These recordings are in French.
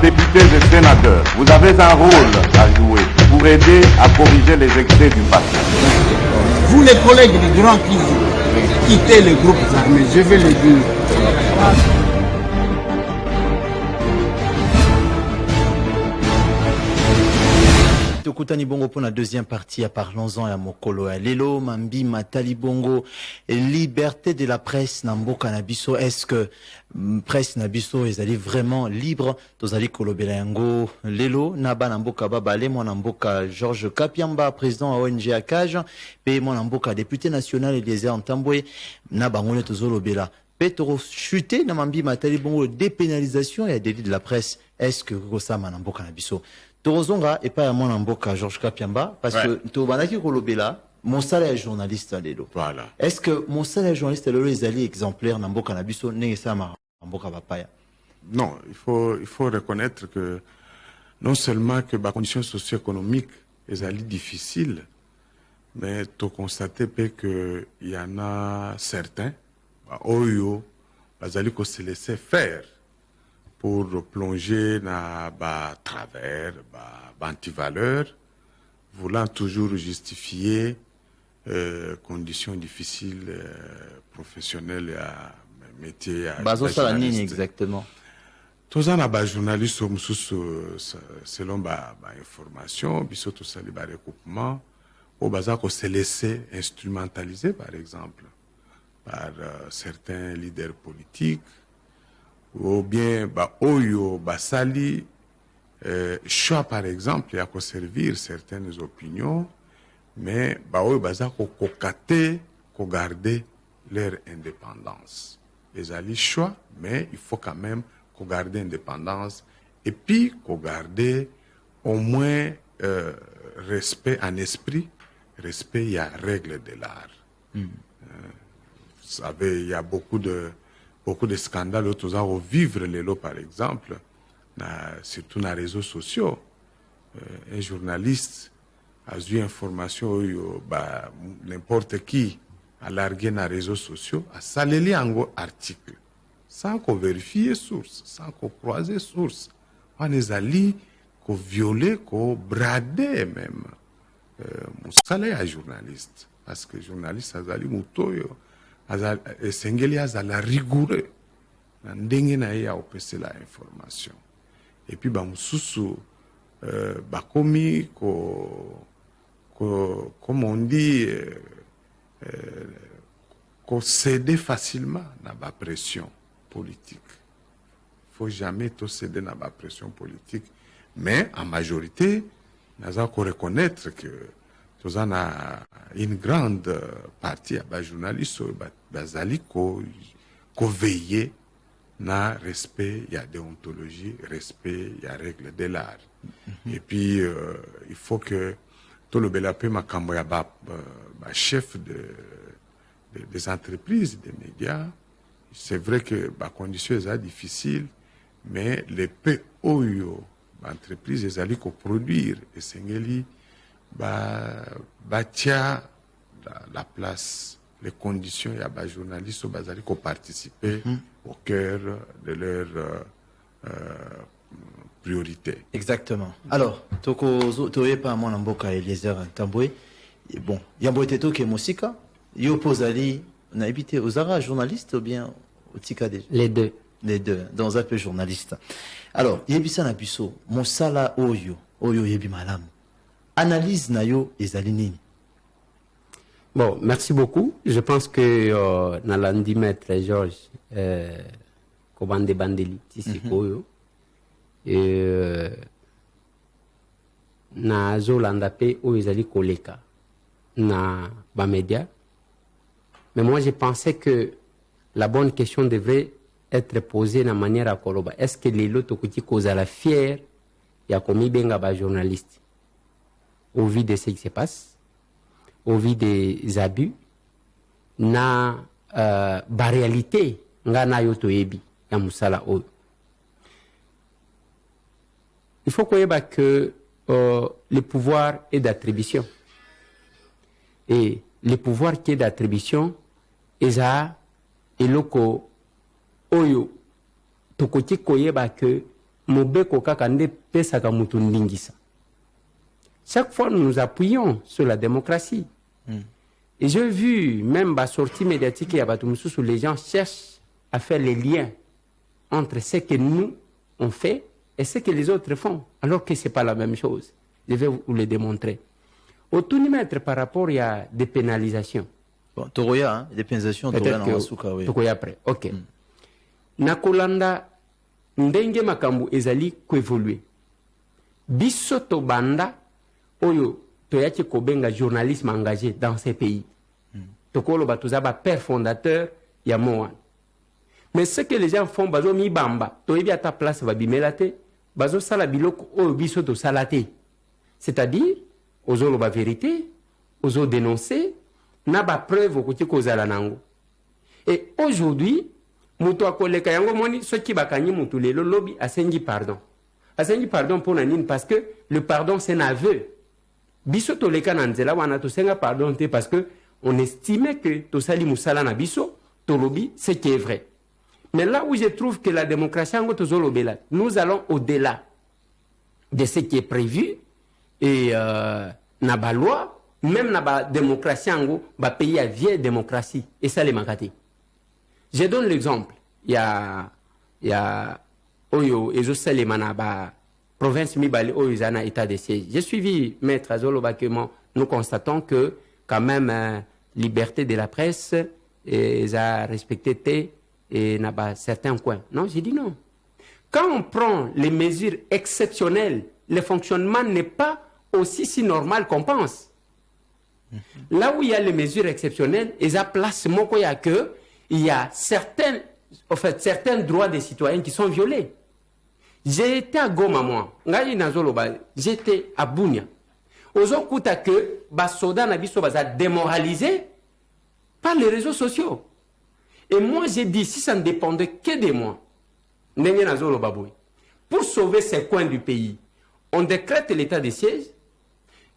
députés et sénateurs, vous avez un rôle à jouer pour aider à corriger les excès du passé. Vous les collègues du Grand qui quittez les groupes armés, je vais le dire. Tokutani bongo pour la deuxième partie à Parlons-en à Mokolo à Lelo, Mambi, Matali Bongo, liberté de la presse, Namboka Nabiso, est-ce que presse Nabiso est allé vraiment libre, Tozali Kolobelango, Lelo, Naba Namboka Babale, mon Namboka Georges Kapiamba, président à ONG Akaj, P. mon Namboka député national et des en Tamboué, Naba Ngone Tozolo Bela. Petro chuté, Namambi, Matali Bongo, dépénalisation et à délit de la presse, est-ce que Rosama Namboka Nabiso? Torozonga et pas à mon amboka Georges Kapiamba parce que Tobanaki Kolobela mon salaire est journaliste à l'élo. Voilà. Est-ce que mon salaire journaliste à l'élo est allé exemplaire n'amboka nabiso n'esama amboka bapaya? Non, il faut reconnaître que non seulement que les conditions socio-économiques sont difficiles, mais tu constates que il y en a certains, Oyo, ils se laisser faire pour plonger dans travers, antivaleur, voulant toujours justifier conditions difficiles professionnelles à métier. Exactement. Tous les journalistes selon information, puis surtout les recoupements, au bazar qu'on s'est laissé instrumentaliser par exemple par certains leaders politiques. Ou bien oyo basali choix par exemple il y a qu'à servir certaines opinions mais oyo baza ko kokate ko garder leur indépendance les ali choix mais il faut quand même ko garder indépendance et puis ko garder au moins respect en esprit respect il y a règle de l'art. Vous savez il y a beaucoup de scandales autour à vivre les lots, par exemple, surtout dans les réseaux sociaux. Un journaliste a eu information, n'importe qui a largué dans les réseaux sociaux, a salé un article, sans qu'on vérifie source, sans qu'on croise source. On est allé qu'on violait, qu'on bradait même. Mon salaire à journaliste, parce que journaliste a allé moutoyo. Sengeli azala rigoureux ndenge na ya opese la information et puis mususu bakomi comme on dit qu'on cède facilement dans la pression politique. Il faut jamais tout céder dans la pression politique, mais en majorité nous avons reconnaître que nous avons une grande partie des journalistes qui veillent na respect, il y a déontologie, respect, il y a règle de l'art. Et puis, il faut que tout le belapé makamboya chef des entreprises, des médias. C'est vrai que les conditions sont difficiles, mais les POIO, entreprises, elles allaient produire et sengeli tia la place, les conditions, il y a des journalistes qui participer au cœur de leurs priorités. Exactement. Alors, Toye pas mon amboka Eliezer Tamboué. Bon, Yambo Teto qui est Mosika. Yo Pozali, on a habité aux Ara, journaliste ou bien au Tika des... Les deux. Les deux, dans un peu journaliste. Alors, Yebisa Nabiso, mon sala Oyo Yebi Malam. Analyse Nayo et Zalinini. Bon, merci beaucoup. Je pense que Nalandi Maître Georges Kobande Bandeli Tisikoyo na Zolanda pe Oizali Koleka na Bamedia. Mais moi, je pensais que la bonne question devrait être posée de manière à Koloba. Est-ce que les lots qui causent la fière, il y a commis benga ba journaliste au vu de ce qui se passe, au vu des abus, na ba réalité nga na yoto ebi ya musala o. Il faut qu'on ait que le pouvoir est d'attribution. Et le pouvoir qui est d'attribution, et loko oyo tokoti koyeba que mobeko kaka nde pesaka mutu ndingisa. Chaque fois, nous nous appuyons sur la démocratie. Et j'ai vu, même la sortie médiatique, où les gens cherchent à faire les liens entre ce que nous, on fait et ce que les autres font, alors que ce n'est pas la même chose. Je vais vous le démontrer. Au tout mettre par rapport à des pénalisations. Bon, Toroya, hein, des pénalisations, Toroya na Masuka, oui. Toroya après, ok. Nakolanda, ndenge makambu ezali koévoluer. Biso to banda, oyo, toyaki kobenga journalisme engagé dans ces pays. Tokolo batuzaba père fondateur ya Moan. Mais ce que les gens font, bazo mi bamba, toyebi à ta place va bimelate, bazo sala biloko oyo biso to salate. C'est-à-dire, ozo lo ba vérité, ozo dénoncer, na ba preuve okuti kozala nango. Et aujourd'hui, muto akoleka yango moni soki bakanyi mutu lelo lobi asengi pardon. Asengi pardon pour nanine parce que le pardon c'est un aveu. Biso toleka na nzela wana to senga pardon te parce que on estimait que to sali musala na biso to lobi c'est qui est vrai. Mais là où je trouve que la démocratie ango to zolobela, nous allons au-delà de ce qui est prévu et na ba loi, même na ba démocratie ango ba pays à vieille démocratie et ça les makati. Je donne l'exemple. Il y a Oyo et José Manaba, province Mibali, Oyo Zana, état de siège. J'ai suivi Maître Azolo Bakement. Nous constatons que, quand même, liberté de la presse, ils ont respecté et n'a pas certains coins. Non, j'ai dit non. Quand on prend les mesures exceptionnelles, le fonctionnement n'est pas aussi si normal qu'on pense. Là où il y a les mesures exceptionnelles, ils ont place Mokoya que il y a certains droits des citoyens qui sont violés. J'ai été à Goma, moi. J'étais à Bunia. Aujourd'hui, que Basoda Nabiso va démoralisé par les réseaux sociaux. Et moi, j'ai dit, si ça ne dépendait que de moi, pour sauver ces coins du pays, on décrète l'état de siège.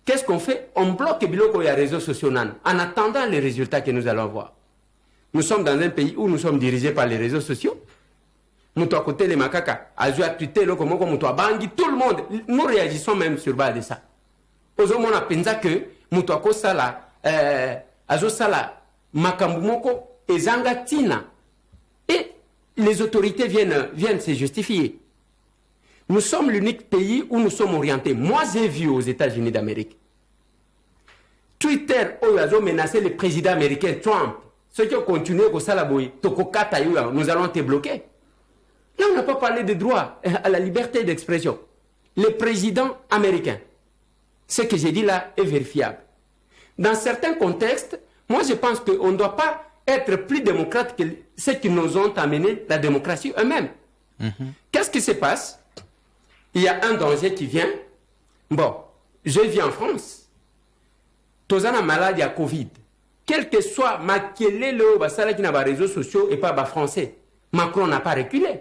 Qu'est-ce qu'on fait? On bloque les réseaux sociaux en attendant les résultats que nous allons voir. Nous sommes dans un pays où nous sommes dirigés par les réseaux sociaux. Nous à côté les macaques, à Twitter, tout le monde, nous réagissons même sur base de ça. Aujourd'hui, on a pensé que nous à sala, sala, makambumoko et zangatina. Et les autorités viennent se justifier. Nous sommes l'unique pays où nous sommes orientés. Moi, j'ai vu aux États-Unis d'Amérique. Twitter a menacé le président américain Trump. Ceux qui ont continué au Salaboui, nous allons te bloquer. Là, on n'a pas parlé de droit à la liberté d'expression. Le président américain, ce que j'ai dit là est vérifiable. Dans certains contextes, moi je pense qu'on ne doit pas être plus démocrate que ceux qui nous ont amené la démocratie eux-mêmes. Qu'est-ce qui se passe? Il y a un danger qui vient. Bon, je vis en France. Tous en malade, il y a Covid. Quel que soit Makelele qui n'a pas de réseaux sociaux et pas de français, Macron n'a pas reculé.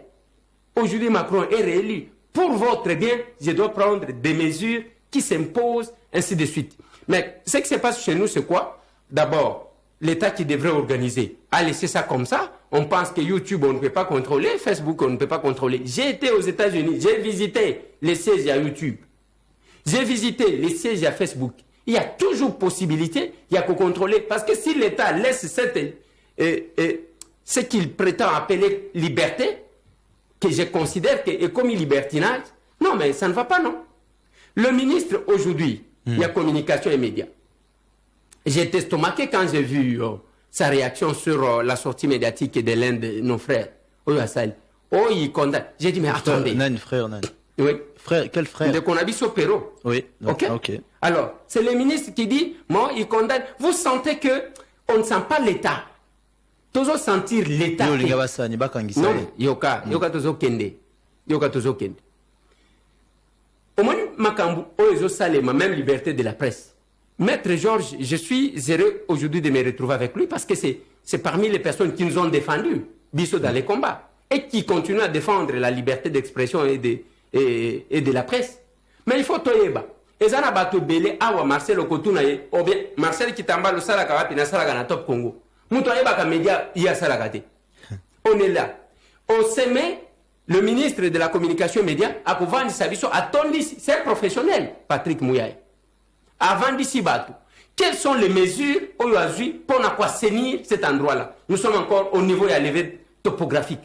Aujourd'hui, Macron est réélu. Pour votre bien, je dois prendre des mesures qui s'imposent, ainsi de suite. Mais ce qui se passe chez nous, c'est quoi? D'abord, l'État qui devrait organiser a laissé ça comme ça. On pense que YouTube, on ne peut pas contrôler, Facebook, on ne peut pas contrôler. J'ai été aux États-Unis, j'ai visité les sièges à YouTube. J'ai visité les sièges à Facebook. Il y a toujours possibilité, il y a qu'à contrôler. Parce que si l'État laisse ce qu'il prétend appeler liberté, que je considère que est comme libertinage, non, mais ça ne va pas, non. Le ministre, aujourd'hui, il y a communication et médias. J'ai été estomaqué quand j'ai vu sa réaction sur la sortie médiatique de l'un de nos frères. Oh, il condamne. J'ai dit, mais attendez. Nan, frère, Nan. Oui. Frère, quel frère? De Konabiso Perro. Oui. Ok. Alors, c'est le ministre qui dit, moi, il condamne. Vous sentez que on ne sent pas l'État. Toujours sentir l'État. Non, yoka tozo kende. Yoka tozo kende. Au moins, makambu, oezo salema, même liberté de la presse. Maître Georges, je suis heureux aujourd'hui de me retrouver avec lui parce que c'est parmi les personnes qui nous ont défendus, biso dans les combats, et qui continuent à défendre la liberté d'expression et de la presse. Mais il faut toyeba. Ezana bato belé awa Marcel Okotuna ou bien Marcel Kitamba le salaka wapi na salaka na Top Congo. Muto ayeba ka média ya salaka te. On est là. On se met le ministre de la communication et médias a vendu sa vision à Tondi, c'est un professionnel, Patrick Mouyaï. Avant d'ici Batou. Quelles sont les mesures aujourd'hui pour assainir cet endroit-là? Nous sommes encore au niveau élevé topographique.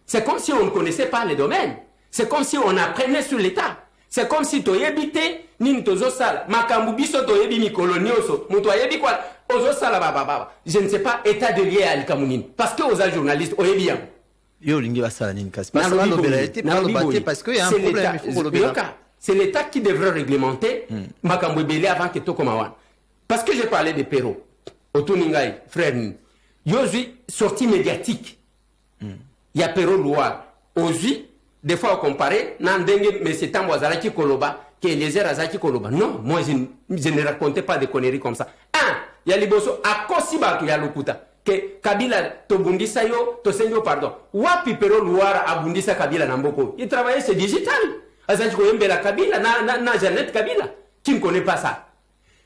C'est comme si on ne connaissait pas les domaines. C'est comme si on apprenait sur l'État. C'est comme si tu habité, ni tozo sala, makambubiso to yebi mi kolonioso, muto yebi quoi, ozo sala baba. Je ne sais pas état de lié à l'Ikamounine. Parce que aux journalistes, au yebi bien. Yo lingi va sala nini kasi. Parce que il y a un problème. C'est l'État qui devrait réglementer makambubele avant que to komawan. Parce que j'ai parlé de Perrault, Otuningai, frère. Yozi sortie médiatique. Il y a Perrault Loire. Aujourd'hui, des fois, on compare, mais c'est un Wazaraki Koloba, qui est les Azaki Koloba. Non, moi, je ne racontais pas des conneries comme ça. Il y a les bossos, à Kosiba, il y a l'Okuta. Que Kabila, Tobundisa yo, Tosenyo, pardon. Wapi Perrault Loire, Abundisa Kabila Namboko. Il travaillait, c'est digital. Azaki Koyembe la Kabila, na Jeannette Kabila. Qui ne connaît pas ça?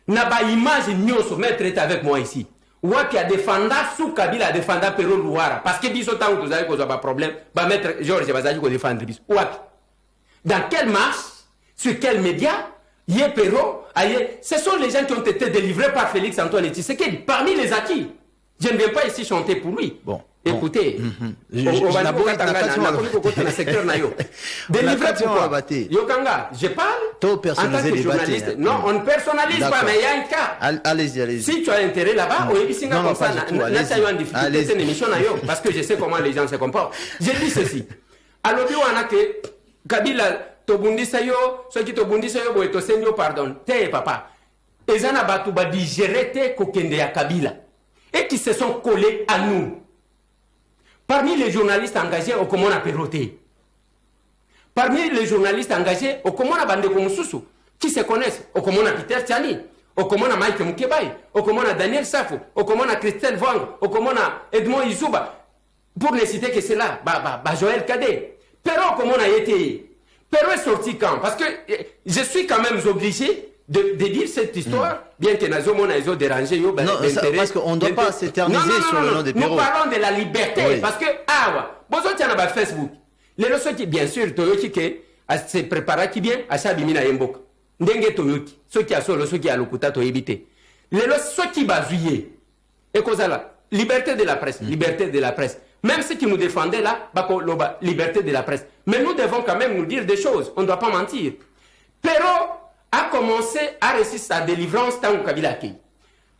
N'a pas image, Nyoso, maître est avec moi ici. Wapi a défendu sous Kabila a défendu Perrault Louara parce que biso tant que vous avez un problème bah mettre Georges Bazaji ko défendre biso Wapi dans quelle marche sur quel média yé Perrault ce sont les gens qui ont été délivrés par Félix Antoine Tshisekedi parmi les acquis. Je ne viens pas ici chanter pour lui. Bon. Écoutez, délivré pourquoi Yokanga, je parle en tant que journaliste. Non, on ne personnalise pas, mais il y a un cas. Allez-y. Si tu as intérêt là-bas, on est comme ça, en difficulté, c'est une émission parce que je sais comment les gens se comportent. Je dis ceci. Alors, on a que Kabila, Tobundisa yo, ceux qui Tobundisa yo, boy, Tosenyo, pardon, te papa. Et en a battu, digéré te kokende ya Kabila. Et qui se sont collés à nous. Parmi les journalistes engagés au Komona Perroté, parmi les journalistes engagés au Komona Bandeko Moussoussou, qui se connaissent au Komona Peter Tchani, au Komona Mike Moukebaï, au Komona Daniel Safo, au Komona Christelle Wang, au Komona Edmond Izuba, pour ne citer que cela, Joël Cadet. Perrault, comment on a été? Perrault est sorti quand? Parce que je suis quand même obligé de dire cette histoire, bien que Nazomo n'a pas dérangé. Non, parce qu'on ne doit pas s'éterniser sur le nom de Perrault. Nous parlons de la liberté, oui. Parce que, vous avez un Facebook. Les leçons qui, bien sûr, Toyoki, se préparent qui bien, à Sabimina Yembok. Ndenge Toyoki, ceux qui a solo, ceux qui a l'okuta, Toyébité. Les leçons qui basouillent. Et quoi là? Liberté de la presse, liberté de la presse. Même ceux qui nous défendaient là, liberté de la presse. Mais nous devons quand même nous dire des choses. On ne doit pas mentir. Perrault a commencé à réussir sa délivrance tant que Kabila Kei.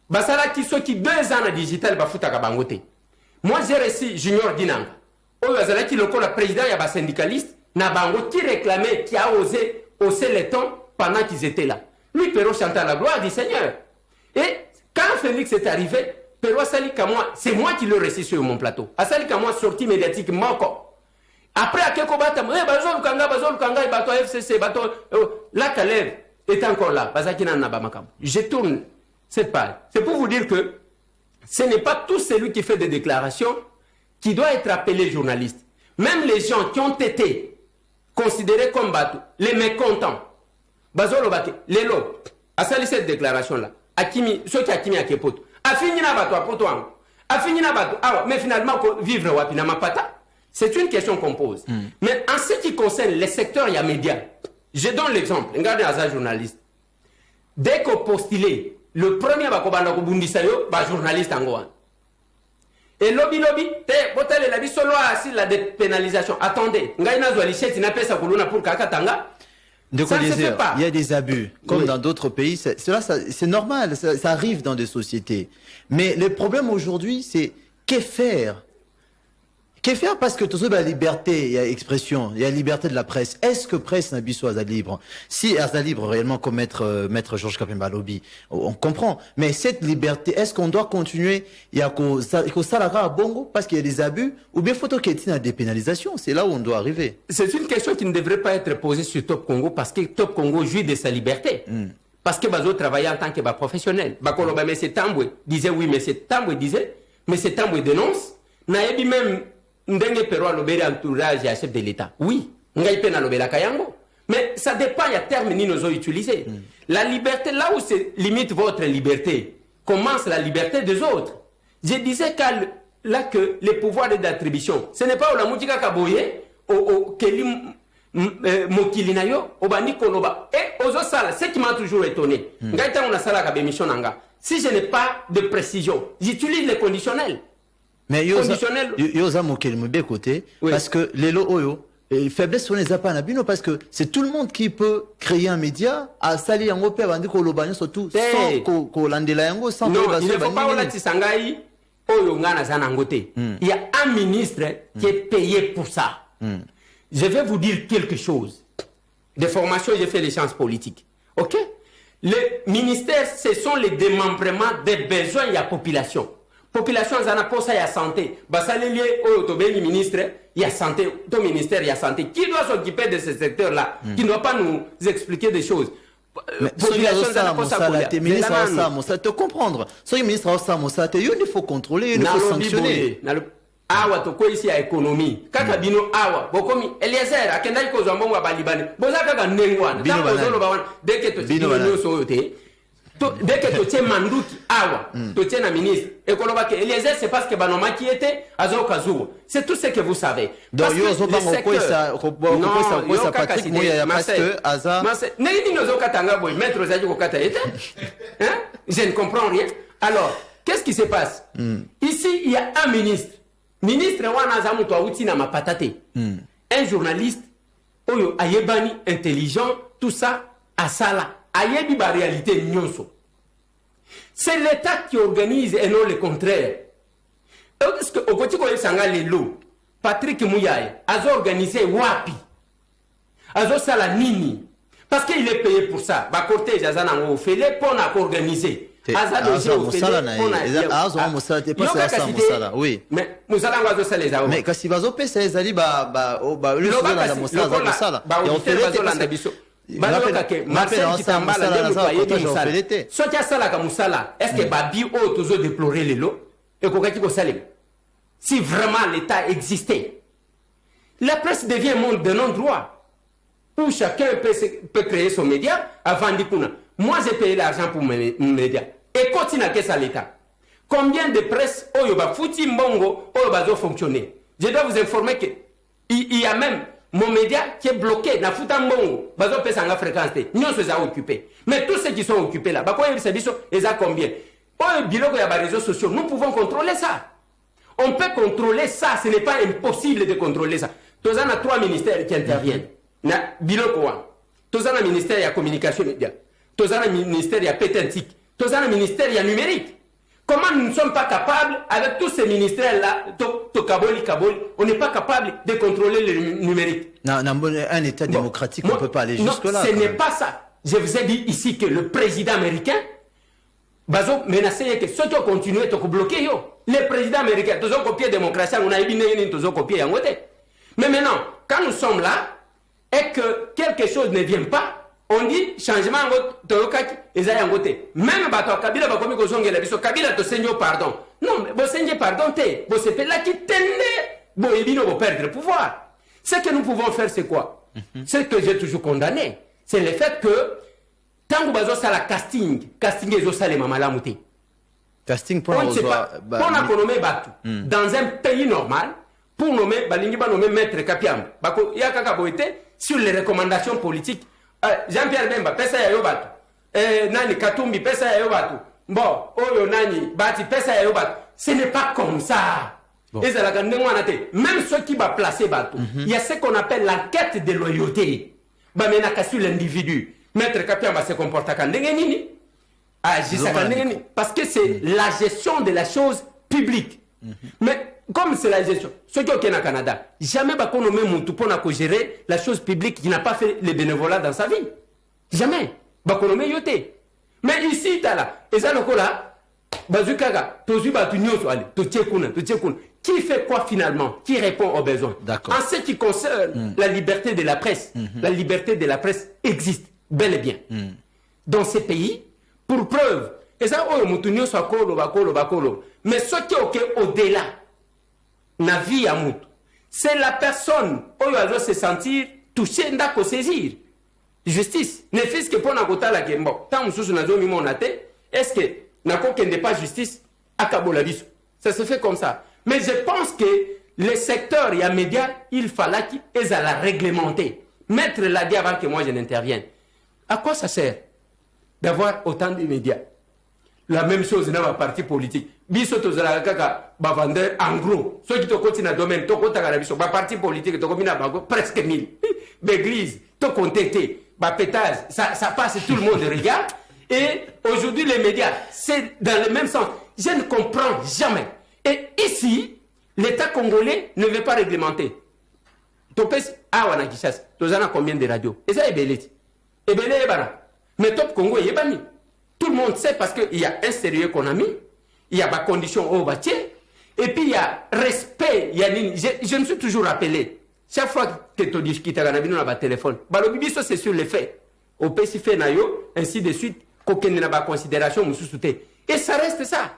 Basala qui sont qui 2 ans à digital bafuta kabangote. Moi j'ai réussi Junior Dinanga. Basala qui le président y a un syndicaliste na bango qui réclamait, qui a osé hausser les tons pendant qu'ils étaient là. Lui Perrault chantait à la gloire du Seigneur. Et quand Félix est arrivé, Perrault Sali Kamwa, c'est moi qui l'ai réussi sur mon plateau. Asali Kamwa sorti médiatique moko. Après à quelques batailles, bazol kanga bato FCC bato la Kalev est encore là. Je tourne cette page. C'est pour vous dire que ce n'est pas tout celui qui fait des déclarations qui doit être appelé journaliste. Même les gens qui ont été considérés comme bateaux, les mécontents, Bazolo Bate, les lots, à salir cette déclaration-là, Akimi, ceux qui Akimi à Kepoto, a fini na bateau, pour toi, a fini na bateau, mais finalement, vivre Wapina Mapata, c'est une question qu'on pose. Mais en ce qui concerne les secteurs et les médias, je donne l'exemple. Regardez un journaliste. Dès qu'on postulait, le premier journaliste en Gohan. Et lobby, botale la solo assis la dépénalisation. Attendez, ça ne se fait pas. Il y a des abus, comme dans d'autres pays. C'est normal, ça arrive dans des sociétés. Mais le problème aujourd'hui, c'est que faire? Que faire parce que tout ça, il y a liberté, il y a expression, il y a liberté de la presse. Est-ce que presse n'a pas à libre? Si elle est libre réellement comme maître Georges Kapemba Lobby, on comprend. Mais cette liberté, est-ce qu'on doit continuer? Il y a qu'au salaire à Bongo parce qu'il y a des abus ou bien faut qu'il y ait une dépénalisation? C'est là où on doit arriver. C'est une question qui ne devrait pas être posée sur Top Congo parce que Top Congo jouit de sa liberté. Parce que Bazo travaillait en tant que professionnel. Bakoloba, mais c'est Tamboué disait oui, mais c'est Tamboué disait, mais c'est Tamboué dénonce. Naebi même Ndenge Perrault lobé entourage et chef de l'État. Oui, ngai pena lobé la kayango. Mais ça dépend, il y a terme ni nous ont utilisé. La liberté, là où c'est limite votre liberté, commence la liberté des autres. Je disais là que les pouvoirs d'attribution, ce n'est pas où la Moutika Kaboye, keli mokili na yo obandi koloba et ozo sala ce qui m'a toujours étonné ngai tango na sala ka bémission nanga si je n'ai pas de précision j'utilise les conditionnels mais yoza mokeli mbe côté parce que lelo oyo faiblesse on les a pas na bino parce que c'est tout le monde qui peut créer un média à sali yango pe bandi koloba nyo surtout sans ko landela yango sans non il ne faut pas ola tisangai oyo ngana za nango te il y a un ministre qui est payé pour ça. Je vais vous dire quelque chose. De formation, j'ai fait les sciences politiques. OK? Les ministères, ce sont les démembrements des besoins de la population. Population, il y a la santé. Ça lié au ministre, il y a santé. Au ministère, il y a santé. Qui doit s'occuper de ce secteur-là? Qui ne doit pas nous expliquer des choses? Population, ça te comprendre. Si le ministre a il faut contrôler, il faut sanctionner. Awa toko ici à économie kaka bino awa bokomi Eliezer akenda ko zombo wa balibani boza kaka nengwana ta ko zolo bawana deke to bino so te to deke to tie manduki awa to tie na ministre et ko loba ke Eliezer c'est parce que banoma qui était azo kazuo c'est tout ce que vous savez donc yo zo bango ko ça Patrick Moya parce que aza neni no zo katanga boy maître zaji ko kata ete hein je ne comprends rien alors qu'est-ce qui se passe ici il y a un ministre wana za mutu awuti na mapatate un journaliste oyo ayebani intelligent tout ça asala ayebi ba réalité nyonso c'est l'état qui organise et non le contraire est-ce que okoti ko esanga lelo Patrick Muyaya azo organiser wapi azo sala nini parce qu'il est payé pour ça ba cortège azana ngo fele pour na organiser mais kasi bazo pesa ezali ba le sala na mosala sala et on fait est-ce que babi o toujours déplorer les lots et kokaki ko salem si vraiment l'état existait la presse devient un monde de non-droit où chacun peut créer son média avant d'ikuna. Moi, j'ai payé l'argent pour mes médias. Et continue à ça l'État. Combien de presse Oyoba Fouti Mbongo Oyoba zo fonctionner? Je dois vous informer que il y a même mon média qui est bloqué na Fouta Mbongo. Bazo pesanga fréquence. Nous sommes occupés. Mais tous ceux qui sont occupés là, bah quoi ils service ils a combien? Oyo biloko ya ba réseaux sociaux, nous pouvons contrôler ça. On peut contrôler ça, ce n'est pas impossible de contrôler ça. Tous on a 3 ministères qui interviennent. Na biloko wa. Tous on a ministère de la communication média. Tous on a ministère de la pétentique. Tous on a ministère de la numérique. Comment nous ne sommes pas capables, avec tous ces ministères-là, on n'est pas capable de contrôler le numérique. Un État démocratique, on ne peut pas aller jusque-là. Ce n'est pas ça. Je vous ai dit ici que le président américain, Bazo menacé que ceux qui ont continué à bloquer, les présidents américains, tous ont copié la démocratie, on a eu tous ont copié en côté. Mais maintenant, quand nous sommes là, et que quelque chose ne vient pas, on dit changement en côté. Même bato Kabila va comme Kozongela biso Kabila to senyo pardon. Non, bo senye pardon te, bo c'est là qui tende bo ebino bo perdre le pouvoir. Ce que nous pouvons faire c'est quoi? Ce que j'ai toujours condamné, c'est le fait que tant que bazo sala casting ezo sale mamalamu te. Casting pour on nommer bato dans un pays normal pour nommer balingi ba nommer maître Kapiam. Bako ya kaka boete sur les recommandations politiques. Jean-Pierre Bemba, pesa ya yobatu. Nani Katumbi, pesa ya yobatu. Bon, oyo nani, bati, pesa ya yobatu. Ce n'est pas comme ça. Bon. Même ceux qui va placer batu, il y a ce qu'on appelle l'enquête de loyauté. Bah, mais sur l'individu. Maître Kapiam va se comporter comme nini. Parce que c'est la gestion de la chose publique. Mais comme c'est la gestion, ceux qui sont au Canada, jamais va qu'on nomme Moutou pour gérer la chose publique qui n'a pas fait le bénévolat dans sa vie. Jamais. Va qu'on nomme Yoté. Mais ici, t'as là, et ça, le là, Bazukaga, Tozu Batunyo, qui fait quoi finalement? Qui répond aux besoins? En ce qui concerne la liberté de la presse, la liberté de la presse existe bel et bien. Dans ces pays, pour preuve, et ça, Moutunyo, soit Kolo. Mais ce qui est au-delà, na vie à mutu, c'est la personne où elle doit se sentir touchée d'ako saisir justice ne fils que pour nakota la gembo tant mususu nazo mi monate est-ce que nako kende pas justice akabola biso ça se fait comme ça mais je pense que les secteurs, il y a médias, il fallait qu'ils aient la réglementer. Mettre la dit avant que moi je n'intervienne. À quoi ça sert d'avoir autant de médias? La même chose dans la partie politique. Biso tozala kaka ba vendeur en gros. Ceux qui te continuent dans le domaine, to kota kana biso ba parti politique to komina bango presque 1000. L'église, to contacter, ba pétage, ça passe, tout le monde regarde. Et aujourd'hui les médias, c'est dans le même sens. Je ne comprends jamais. Et ici, l'État congolais ne veut pas réglementer. Topes awana Kinshasa, tozana combien de radios? Et ça est belé. Et belé ebana. Mais top Congo yebani. Tout le monde sait parce qu'il y a un sérieux qu'on a mis, il y a des conditions au bâtiment, et puis il y a respect. Je me suis toujours rappelé, chaque fois que tu dis qu'il y a un téléphone, c'est sur les faits. Au PCF, ainsi de suite, qu'aucun n'a pas considération, et ça reste ça.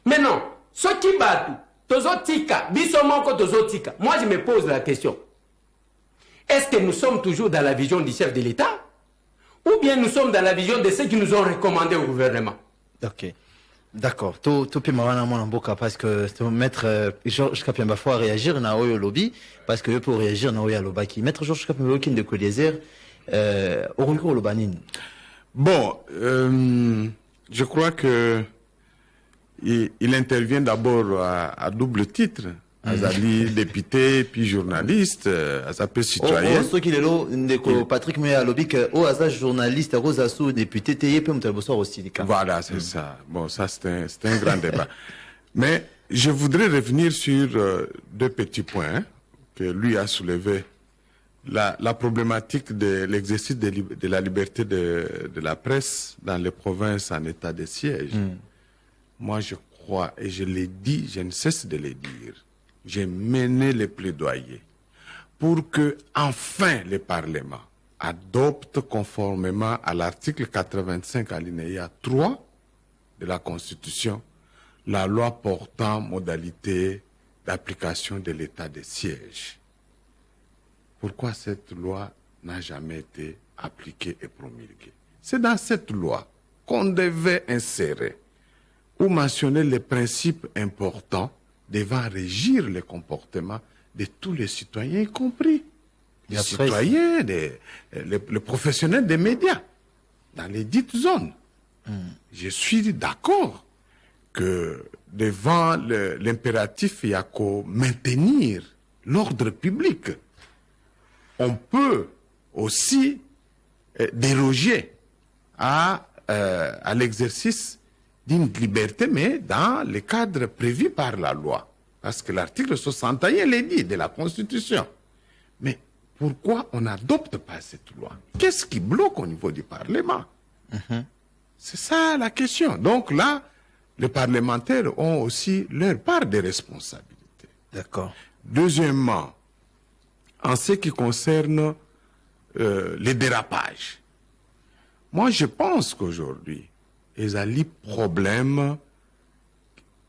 Maintenant, ceux qui battent, moi je me pose la question, est-ce que nous sommes toujours dans la vision du chef de l'État? Ou bien nous sommes dans la vision de ceux qui nous ont recommandé au gouvernement. Ok. D'accord. To pe mawana mwana mboka parce que maître Georges Kapemba faut réagir na oyo lobby parce que pour réagir na oyo lobaki. Maître Georges Kapemba qui de Collier Oriko lobanine. Bon, je crois que il intervient d'abord à double titre. Azali député puis journaliste, azapé citoyen. Ceux qui lelo ndeko Patrick Meya lobik o azal journaliste Rosa Sou député teye pe mutaboso aussi. Voilà, c'est ça. Bon, ça c'est un grand débat. Mais je voudrais revenir sur deux petits points que lui a soulevé. La problématique de l'exercice de la liberté de la presse dans les provinces en état de siège. Moi, je crois, et je l'ai dit, je ne cesse de le dire, j'ai mené les plaidoyers pour que, enfin, le Parlement adopte conformément à l'article 85 alinéa 3 de la Constitution la loi portant modalité d'application de l'état de siège. Pourquoi cette loi n'a jamais été appliquée et promulguée? C'est dans cette loi qu'on devait insérer ou mentionner les principes importants devant régir le comportement de tous les citoyens, y compris les citoyens, les professionnels des médias, dans les dites zones. Je suis d'accord que devant l'impératif, il y a qu'à maintenir l'ordre public. On peut aussi déroger à l'exercice d'une liberté, mais dans le cadre prévu par la loi. Parce que l'article 61 l'est dit de la Constitution. Mais pourquoi on n'adopte pas cette loi? Qu'est-ce qui bloque au niveau du Parlement? C'est ça la question. Donc là, les parlementaires ont aussi leur part de responsabilité. D'accord. Deuxièmement, en ce qui concerne les dérapages, moi je pense qu'aujourd'hui, les problèmes,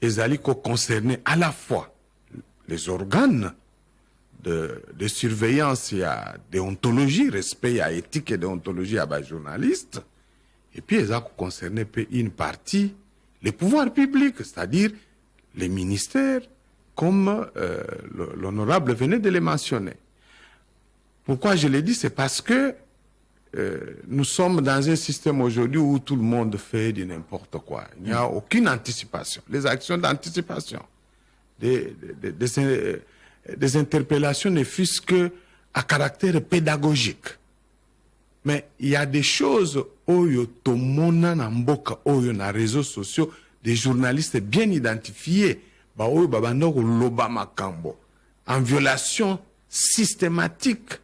les concerner à la fois les organes de surveillance, il y a déontologie, respect, il y a éthique et déontologie à bas journalistes, et puis ils ont concerné une partie, les pouvoirs publics, c'est-à-dire les ministères, comme l'honorable venait de les mentionner. Pourquoi je l'ai dit? C'est parce que nous sommes dans un système aujourd'hui où tout le monde fait du n'importe quoi. Il n'y a aucune anticipation. Les actions d'anticipation, des interpellations ne fût-ce qu'à caractère pédagogique. Mais il y a des choses oyo tomona na mboka oyo na réseaux sociaux, des journalistes bien identifiés, ba oyo babandoko loba makambo, en violation systématique.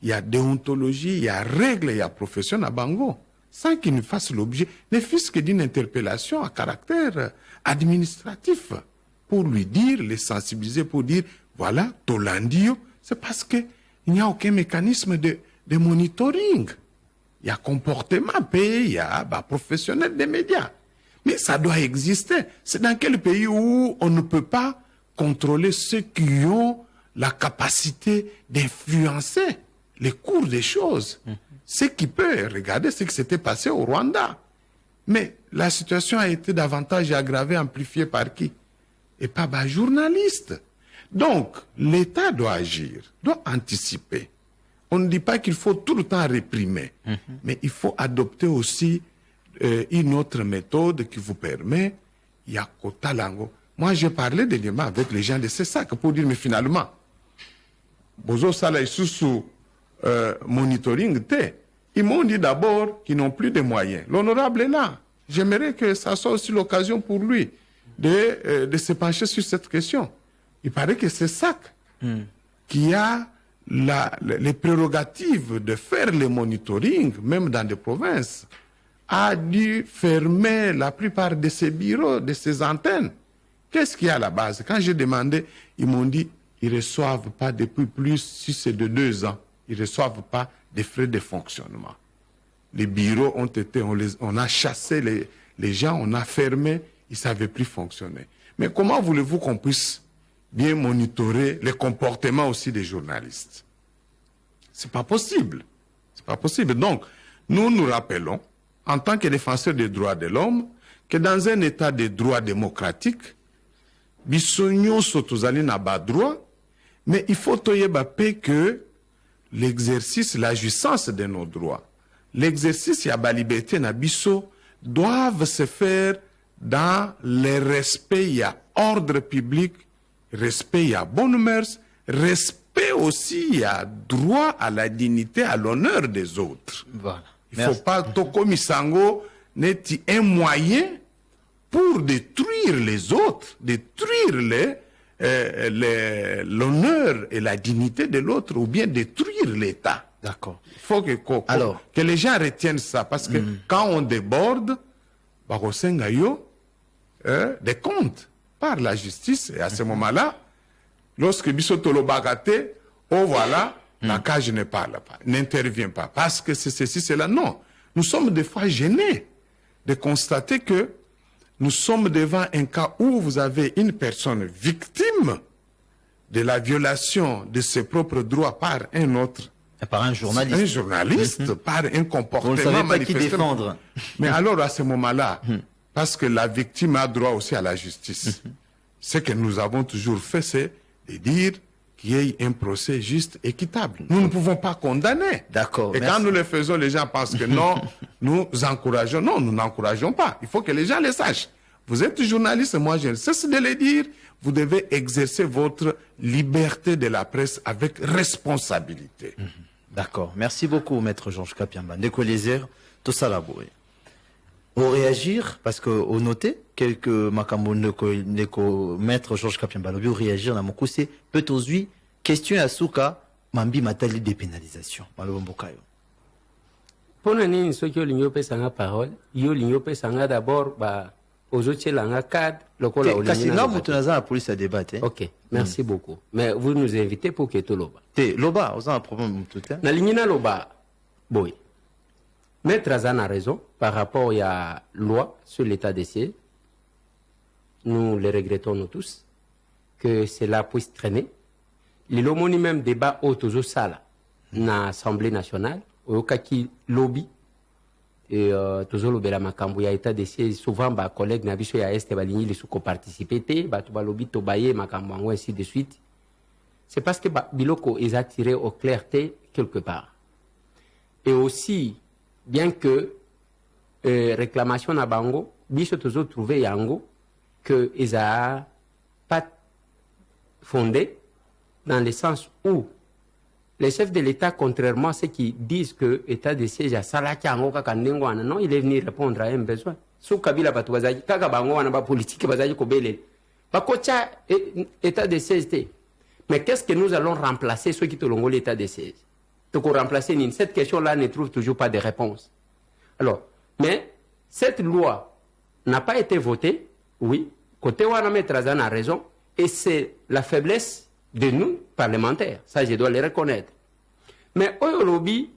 Il y a déontologie, il y a règles, il y a profession à Bango, sans qu'il ne fasse l'objet, ne fût-ce que d'une interpellation à caractère administratif, pour lui dire, les sensibiliser, pour dire, voilà, Tolandio, c'est parce qu'il n'y a aucun mécanisme de monitoring. Il y a comportement payé, il y a professionnel des médias. Mais ça doit exister. C'est dans quel pays où on ne peut pas contrôler ceux qui ont la capacité d'influencer les cours des choses. Ce qui peut regarder ce qui s'était passé au Rwanda. Mais la situation a été davantage aggravée, amplifiée par qui? Et pas par journalistes. Donc, l'État doit agir, doit anticiper. On ne dit pas qu'il faut tout le temps réprimer, mais il faut adopter aussi une autre méthode qui vous permet, il y a quota lango. Moi, j'ai parlé dernièrement avec les gens de CESAC pour dire, mais finalement, Bozo Sala sous monitoring T. Ils m'ont dit d'abord qu'ils n'ont plus de moyens. L'honorable est là. J'aimerais que ça soit aussi l'occasion pour lui de se pencher sur cette question. Il paraît que c'est SAC qui a les prérogatives de faire le monitoring, même dans des provinces, a dû fermer la plupart de ses bureaux, de ses antennes. Qu'est-ce qu'il y a à la base? Quand j'ai demandé, ils m'ont dit ils ne reçoivent pas depuis plus, si c'est de 2 ans, ils ne reçoivent pas des frais de fonctionnement. Les bureaux ont été, on a chassé les gens, on a fermé, ils ne savaient plus fonctionner. Mais comment voulez-vous qu'on puisse bien monitorer les comportements aussi des journalistes? C'est pas possible. C'est pas possible. Donc, nous nous rappelons, en tant que défenseurs des droits de l'homme, que dans un état de droit démocratique, bisognon sotozali na ba droit, mais il faut que l'exercice, la jouissance de nos droits, l'exercice ya ba liberté na biso doivent se faire dans le respect, il y a ordre public, respect, il y a bonne mœurs, respect aussi, il y a droit à la dignité, à l'honneur des autres. Voilà. Il ne faut pas que Misango n'ait un moyen pour détruire les autres, détruire l'honneur et la dignité de l'autre, ou bien détruire l'État. D'accord. Il faut que les gens retiennent ça, parce que quand on déborde, des comptes par la justice, et à ce moment-là, lorsque Bissotolo Bagate, oh voilà, la cage ne parle pas, n'intervient pas, parce que c'est ceci, c'est là. Non, nous sommes des fois gênés de constater que nous sommes devant un cas où vous avez une personne victime de la violation de ses propres droits par un autre. Par un journaliste. Un journaliste, par un comportement. Vous ne savez pas qui défendre. Mais alors, à ce moment-là, parce que la victime a droit aussi à la justice, ce que nous avons toujours fait, c'est de dire qu'il y ait un procès juste, équitable. Nous ne pouvons pas condamner. D'accord. Et merci. quand nous le faisons, les gens pensent que non, nous encourageons. Non, nous n'encourageons pas. Il faut que les gens le sachent. Vous êtes journaliste, moi je ne cesse de le dire. Vous devez exercer votre liberté de la presse avec responsabilité. D'accord. Merci beaucoup, Maître Georges Kapiamba. Ndeko tout ça là, au réagir, parce que au noter, quelques makambo ndeko Maître Georges Kapiamba, au réagir dans mon coup, c'est peut-être question à Souka, mambi matali dépénalisation. Malo Mbokayo. Pour nani ceux qui ont l'ignope sanga parole, yo l'ignope sanga d'abord, bah, aux autres langa cadre, le col au Kasi là, vous tenez la police à débattre. Ok, merci beaucoup. Mais vous nous invitez pour que tout loba. Loba, vous avez un problème tout le temps. Na lignina loba, boy. Maître Azan a raison par rapport à la loi sur l'état des sièges. Nous le regrettons nous tous que cela puisse traîner. Le même débat au tozo sala na Assemblée nationale au kaki lobby et tozo lobby la makambu ya état des sièges souvent ba collègue na biso ya est ba ligni les sous participer ba to ba lobby to baye makambu ngo ainsi de suite. C'est parce que biloko ils a tiré au clarté quelque part. Et aussi bien que réclamation à Bango, biso toujours trouvé yango que ils a pas fondé dans le sens où les chefs de l'État, contrairement à ceux qui disent que l'État de siège à Salakiango Kakandengwana, non, il est venu répondre à un besoin. Sous Kabila Batouazaji, Kakabango, on a politique, Bazaji Kobele. Bakocha, État de siège. Mais qu'est-ce que nous allons remplacer ceux qui te l'ont l'État de siège? Donc, remplacer cette question-là ne trouve toujours pas de réponse. Alors, mais cette loi n'a pas été votée, oui, côté Waname Trazan a raison, et c'est la faiblesse de nous, parlementaires. Ça, je dois le reconnaître. Mais au lobby,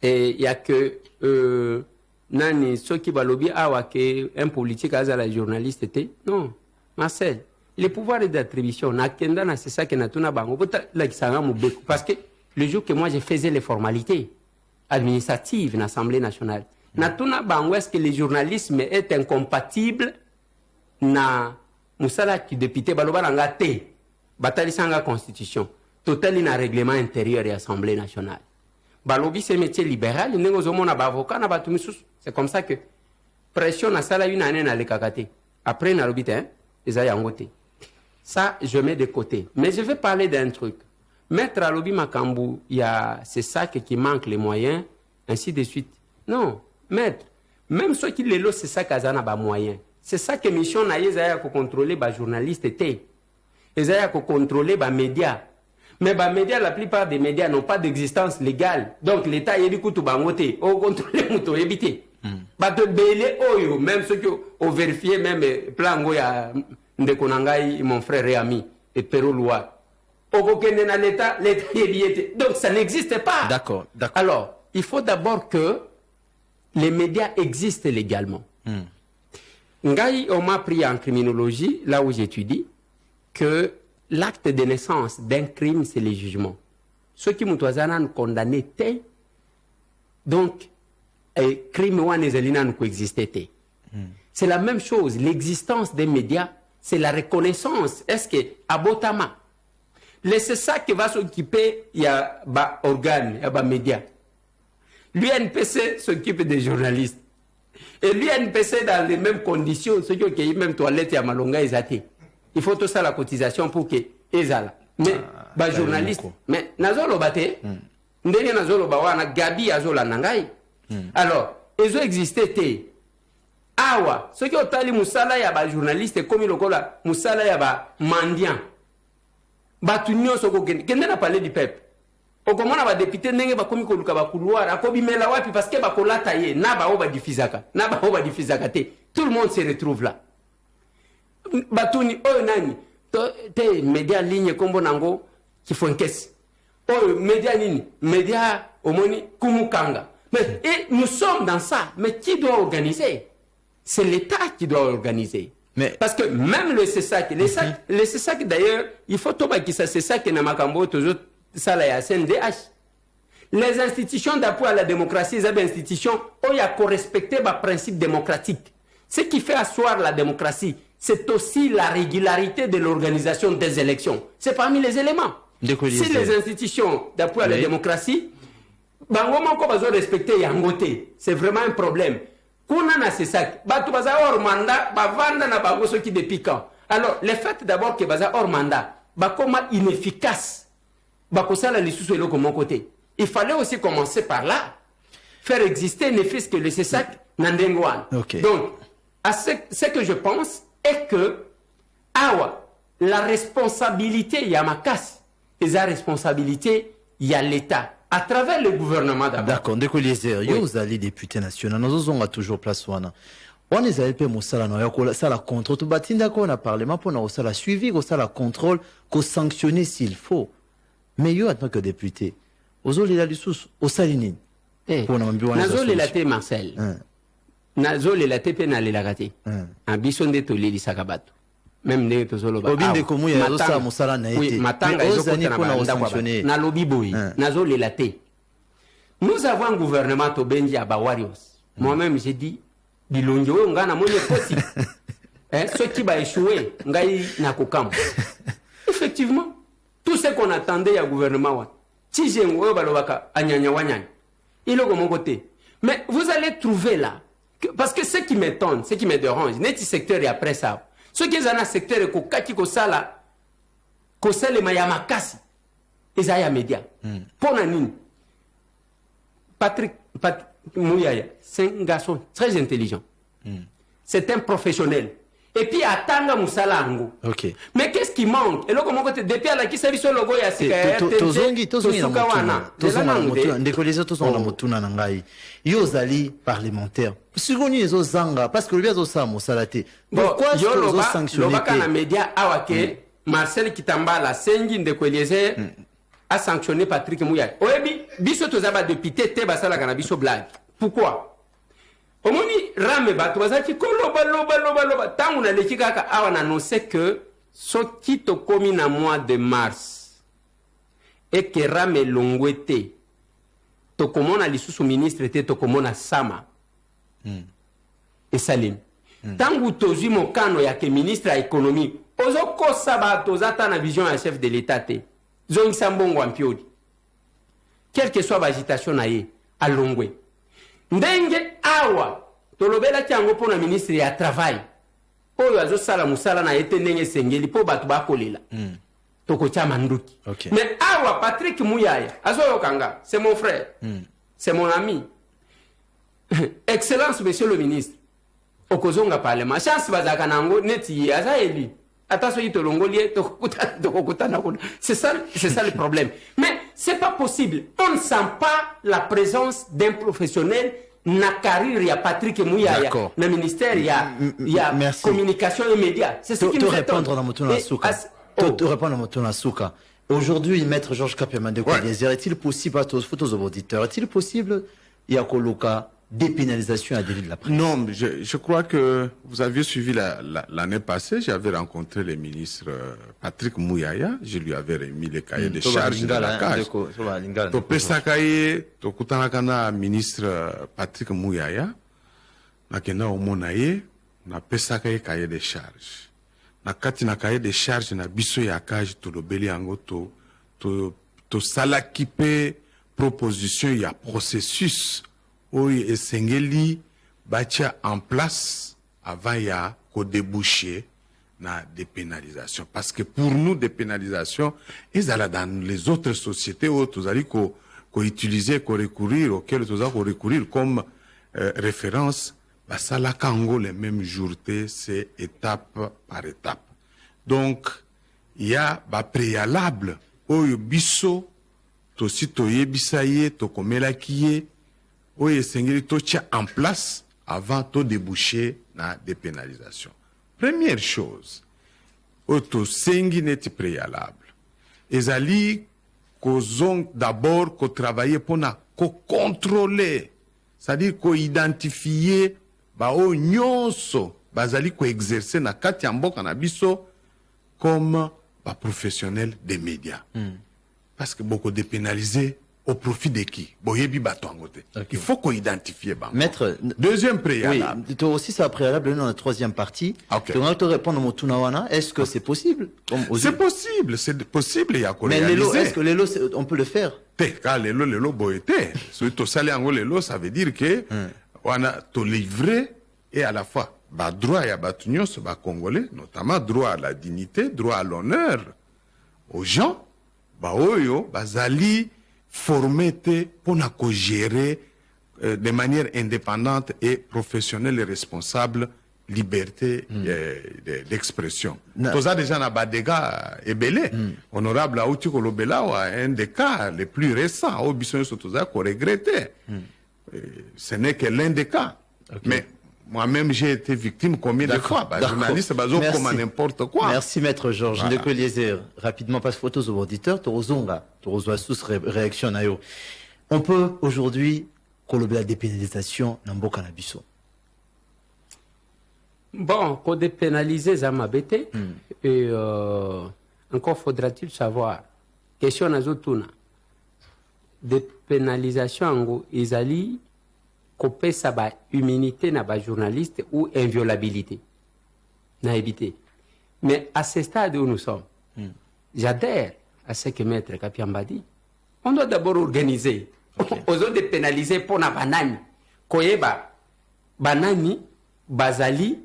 il n'y a que ceux qui vont lobby, un politique, un journaliste était. Non, Marcel, les pouvoirs d'attribution, c'est ça que nous avons. Parce que le jour que moi je faisais les formalités administratives dans l'Assemblée nationale, est-ce que le journalisme est incompatible na musala qui député baloba ngate batalisanga constitution totali na règlement intérieur et assemblée nationale balobi c'est métier libéral ndenge ozomona ba avocat na batu misusu c'est comme ça que pression na sala une année na le kakate après na lobite hein eza yango te ça je mets de côté mais je vais parler d'un truc Maître Alobi Makambu, il y a c'est ça qui manque les moyens, ainsi de suite. Non, maître, même ceux qui les lotent, c'est ça qu'ils ont moyens. C'est ça que mission na yezaya ko contrôler ba journaliste té. Yezaya ko contrôler ba médias. Mais ba médias, la plupart des médias n'ont pas d'existence légale. Donc l'État yebi kutu bangote, au contrôler muto yebité. Ba te belé oyo, même ceux qui ont vérifié même plan goya ndekonangai mon frère et ami et Perro Loire. Donc ça n'existe pas. D'accord. Alors, il faut d'abord que les médias existent légalement. Ngai, on m'a appris en criminologie, là où j'étudie, que l'acte de naissance d'un crime, c'est le jugement. Ceux qui m'ont condamné, donc, crime ou ne coexistaient. C'est la même chose. L'existence des médias, c'est la reconnaissance. Est-ce que, à Botama, c'est ça qui va s'occuper, il y a des organes, il y a des médias. L'UNPC s'occupe des journalistes. Et l'UNPC dans les mêmes conditions, ceux qui ont même toilette et malonga ils il faut tout ça la cotisation pour que ezala. Mais les journalistes, mais nazolo bate, ndenge nazolo bawana gabi azola nangai. Alors, ils ont existé awa, ceux qui ont tali musala ya ba journalistes comme lokola musala ya ba mendiant. Batu nyonso ko kende na parler du peuple okomona ba député ndenge ba komi ko luka ba couloir akobi mela wapi parce que ba kolata ye na ba o ba diffusaka te tout le monde se retrouve là batuni oyo nani te média ligne kombo nango qui font caisse oyo média nini média omoni kumukanga mais et nous sommes dans ça mais qui doit organiser c'est l'État qui doit organiser. Mais parce que même le CESAC, le CESAC d'ailleurs, il faut tout que ça CESAC et Namakambo, toujours ça la CNDH. Les institutions d'appui à la démocratie, les institutions, il y a respecter les principes démocratiques. Ce qui fait asseoir la démocratie, c'est aussi la régularité de l'organisation des élections. C'est parmi les éléments. Si les institutions d'appui à la démocratie, c'est vraiment un problème. C'est ça. Alors, le fait d'abord que baza hors mandat, comment inefficace, il fallait aussi commencer par là, faire exister ne fût-ce que le CESAC Nandengwan. Okay. Donc, ce que je pense est que la responsabilité, il y a ma casse, et la responsabilité, il y a l'État. À travers le gouvernement d'abord. D'accord, ndeko Eliezer, yo ozali député national, nazozonga toujours place wana. On ezali pe mosala na yo ko sala contrôle, to batinda ko na parlement pour na osala suivi, ko sala contrôle, ko sanctionner s'il faut. Mais yo en tant que député, ozoli la lisusu, osali nini? Pour na mbiwa na nazoli la te Marcel. Nazoli la te pe na le lagati. Ambition de toleli sakabatu. Même ne tozolo ba. Obinde komu ya osa mosala na été. Oui, matanga ezokota na sanctionner. Na lobi boy, nazoli la te. Nous avons un gouvernement to benji aba warriors. Moi-même j'ai dit bilonjo ngana mone koti. Ceux qui va échouer ngai na kokam. Effectivement, tout ce qu'on attendait à gouvernement wa. Si j'ai ngo balobaka anyanya wanyanya. Il est de mon côté. Mais vous allez trouver là parce que ce qui m'étonne, ce qui me dérange, net secteur et après ça. Ceux qui sont dans le secteur ko kati ko sala ko sele mayamakasi ezaya média. Pour nani Patrick Mouyaya, c'est un garçon très intelligent. C'est un professionnel. Et puis atanga musala ango. OK. Mais qu'est-ce qui manque? Et là comment côté depuis la qui service logo ya sika. Tozongi na motuna. Ndekoleza tozonga na motuna na ngai. Yo zali parlementaire. Sigoni ezo zanga parce que le biazo sa musala te. Pourquoi zo sanctionner? Lobaka na média awake Marcel Kitambala sengi Ndekoleza a sanctionné Patrick Mouyaya. Oyebi biso tozaba député te basala kana biso blague. Pourquoi? Omoni rame bato bazaki koloba loba tangu na leki kaka awa na annoncer que soki to komi na mois de mars et que rame longwete to komona lisusu ministre te to komona sama et Salim tangu tozwi mokano ya ke ministre ya économie ozo kosa bato zata na vision ya chef de l'état te zongisa mbongo wa mpioli quelle que soit l'agitation na ye alongwe ndenge awa tolobelaki yango mpo na ministre ya travail oyo azosala mosala na ye te ndenge esengeli mpo bato bakolela tokotya manduki mais awa Patrick Muyaya azoyokanga c'est mon frère c'est mon ami excellence monsieur le ministre okozonga parlement chance bazaka nango neti ye aza eli ata soki tolongoli tokokutana kuna c'est ça le problème mais c'est pas possible on ne sent pas la présence d'un professionnel na carrière ya Patrick Muyaya na ministère ya communication et médias c'est ce qui me fait répondre dans Motuna Souka te répondre dans Motuna Souka aujourd'hui maître Georges Kapiamba de Koliazer est-il possible à tous photos auditeurs est-il possible ya koluka dépénalisation à délit de la presse? Non, je crois que vous aviez suivi l'année passée, j'avais rencontré le ministre Patrick Muyaya, je lui avais remis les cahiers de charges de la cage. Tokutanakana ministre Patrick Muyaya, nakena omonaye, na pesakaye cahier de charges. Na kati na cahier de charges na biso ya cage tolobeli yango to salakipe proposition ya processus oui, et Sengeli batia en place avant ya ko déboucher na dépénalisation parce que pour nous dépénalisation ils allaient dans les autres sociétés où tous allez ko utiliser ko recourir auquel tous allez recourir comme référence bah ça la kango les mêmes jours-té c'est étape par étape donc il y a ba préalable oyo biso to sitoye bisaye to komela kiye oui, Sengeli tocha en place avant de déboucher la dépénalisation. Première chose, auto sengi n'est préalable. Ezali kozong d'abord ko travailler pour na ko contrôler, c'est-à-dire ko identifier ba o nyonso bazali ko exercer na kati ya mboka na biso comme ba professionnel des médias. Parce que beaucoup dépénaliser au profit de qui? Boyebi Batwangote. Il faut qu'on identifie. Maître, deuxième préalable. Oui, toi aussi, c'est préalable dans la troisième partie. Okay. Tu vas te répondre au Tunawana. Est-ce que c'est possible? C'est possible, il y a mais l'élo, est-ce que l'élo, on peut le faire? Quand l'élo boyete, si tu sali en l'élo, ça veut dire que on a te livré et à la fois, bah, droit à Batunion, bah, congolais, notamment droit à la dignité, droit à l'honneur aux gens, bah, oyo, bah, zali, formé pour nous gérer de manière indépendante et professionnelle et responsable liberté d'expression. Tout ça déjà n'a pas de dégâts ébélés. Honorable Aouti Kolobela un des cas les plus récents au Bisson Sotoza qu'on regrettait. Ce n'est que l'un des cas. Mais moi-même, j'ai été victime combien de fois? Journaliste, comme n'importe quoi. Merci, maître Georges. Voilà. De Eliezer, rapidement, passe photos aux auditeurs. Torozonga, Torozwa sous réaction nayo. On peut aujourd'hui colober la dépénalisation dans Mboka na biso. Bon, pour dépénaliser Zamabete, et encore faudra-t-il savoir, question nazotuna, dépénalisation en Isali, couper sa immunité na ba journaliste ou inviolabilité na éviter mais à ce stade où nous sommes j'adhère à ce que maître Kapiamba dit on doit d'abord organiser aux autres de pénaliser pour na banani koyeba banani bazali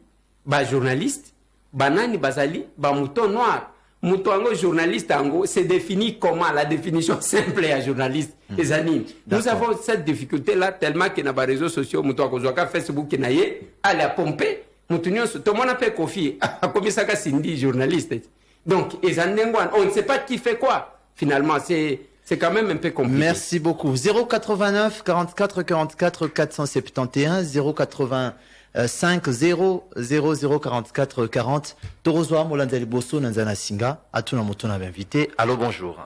ba journaliste banani bazali ba mouton noir Moutongo journaliste ango c'est défini comment la définition simple à journaliste les amis nous avons cette difficulté là tellement que na ba réseaux sociaux moutongo zoka Facebook na ye aller à pomper moutonyo tout le monde a fait confier à comme ça ka sindi journaliste donc les anengwan on ne sait pas qui fait quoi finalement c'est quand même un peu compliqué. Merci beaucoup. 089 44 44 471 080 5 0 00 44 40 Torozwa Molandeli Bosso Nanzana Singa Atuna Motona invité. Allô, bonjour.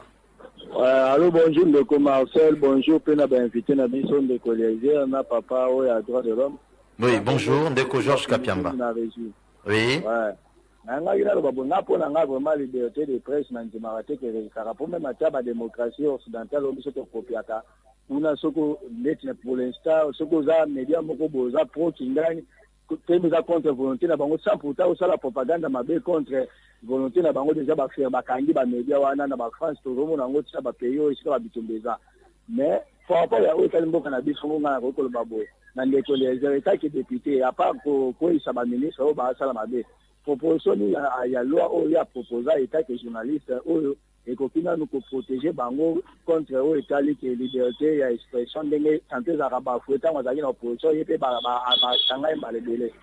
Allô, bonjour, Ndeko Marcel, bonjour, Pena invité na biso Ndeko Eliezer, na papa à droit de l'homme. Oui, bonjour, Ndeko Georges Kapiamba. Oui. Ouais. Nanga ina ba bona pona nga vraiment liberté de presse na ndimara te ke kara pour même la démocratie occidentale on biso to kopiaka. Una soko net pour l'instant soko za média moko boza pro kingani temeza contre volonté na bango sans pourtant osala propagande mabe contre volonté na bango déjà bafaire bakangi bamédia wana na bafrance tozomona yango tika bapays oyo esika babitumbeza mais par rapport ya oyo etali mboka na biso ngo ngana kokoloba boye na ndeko les etaki député à part koyisa baministre oyo baasala mabe proposition ya loi oyo ya proposa etaki journaliste oyo ekoki nanu koprotege bango contre oyo etali ke liberté ya expression ndenge santé ezalaka bafue ntango azalaki na opposition ye mpe basanga ye mbala ebele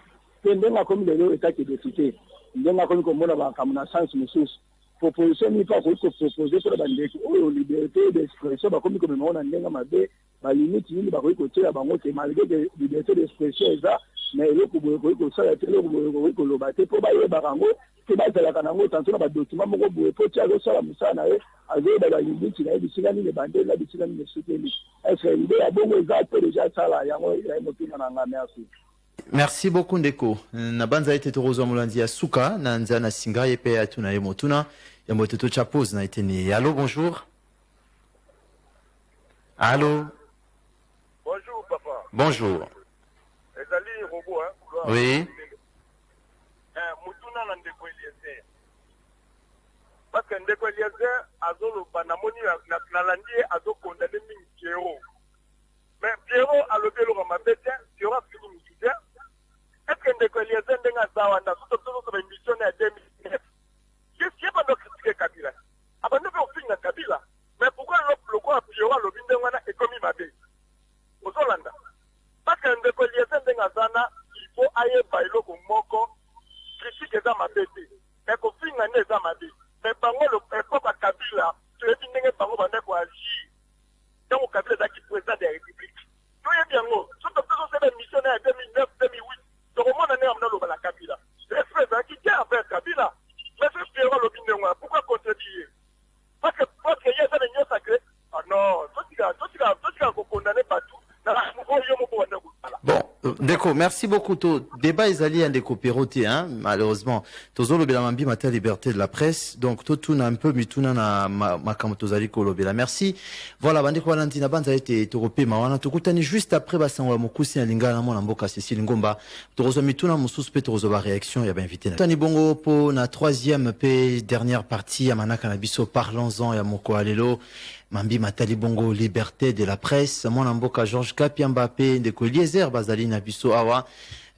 mpe ndenge akomi lelo oyo etaki député ndenge akomi komona makambo na sens mosusu proposition nipo akoki kopropose mpona bandeko oyo liberté d'expression bakomi komema na ndenge mabe balimite nini bakoki kotia bango te malgré que liberté d'expression eza mais eloko boye koki kosala te eloko boye koki koloba te mpo bayebaka yango mpe bazalaka nango tanso na badocument moko boye mpo ti azosala mosala na ye azoyeba balimite na ye bisika nini ebandeli na bisika nini esukeli estce ide ya bongo eza te deja asala yango ezali motuna na nga merci. Merci beaucoup ndeko. Na banza ete torozo mulandi ya suka na nza na singa ye pe atuna ye motuna ya moteto cha pause na eteni. Allô, bonjour. Allô. Bonjour papa. Bonjour. Ezali robot hein. Oui. Mutuna na ndeko Eliezer. Parce que ndeko Eliezer azolo banamoni na landi azo condamné mingi Pierrot. Mais Pierrot a levé le ramabete, Pierrot a fini mutude. Est-ce que ndeko Eliezer ndenga sawa na surtout sur l'émission en 2009. Qu'est-ce qui est pas de critiquer Kabila? Aba ne peut finir Kabila. Mais pourquoi le quoi Pierrot le binde wana est comme mabe? Ozolanda. Parce que ndeko Eliezer ndenga sana, il faut ayer bailo ko moko critique eza mabete. Mais ko finga ne eza mabe. Mais bango le peuple Kabila, tu es binde bango bande ko agir. Donc Kabila est qui président de la République. Nous y bien ngo, surtout que c'est une mission en 2009 2008. Donc au moins on est amené au la Kabila. Respect qui tient avec Kabila. Mais c'est Pierrot le binde wana. Pourquoi contredire? Parce que y a des union sacrée. Ah non, toi tu as condamné partout. Bon, Ndeko, merci beaucoup. To débat ezali Ndeko Peroté, hein, malheureusement. Tozolo belamambi mata liberté de la presse. Donc totuna un peu mituna na makamo tozali kolobela. Merci. Voilà, bandeko Valentina banza ete torope mawana tokutani juste après basango mokusi na lingala mona mboka Cécile Ngomba. Torozo mituna mususu pe torozo ba réaction ya ba invité. Tani bongo po na troisième pe dernière partie ya manaka na biso parlons-en ya moko alelo. Mambi Matali Bongo, liberté de la presse, mon amboka Georges Kapiamba pe ndeko Eliezer bazali na biso awa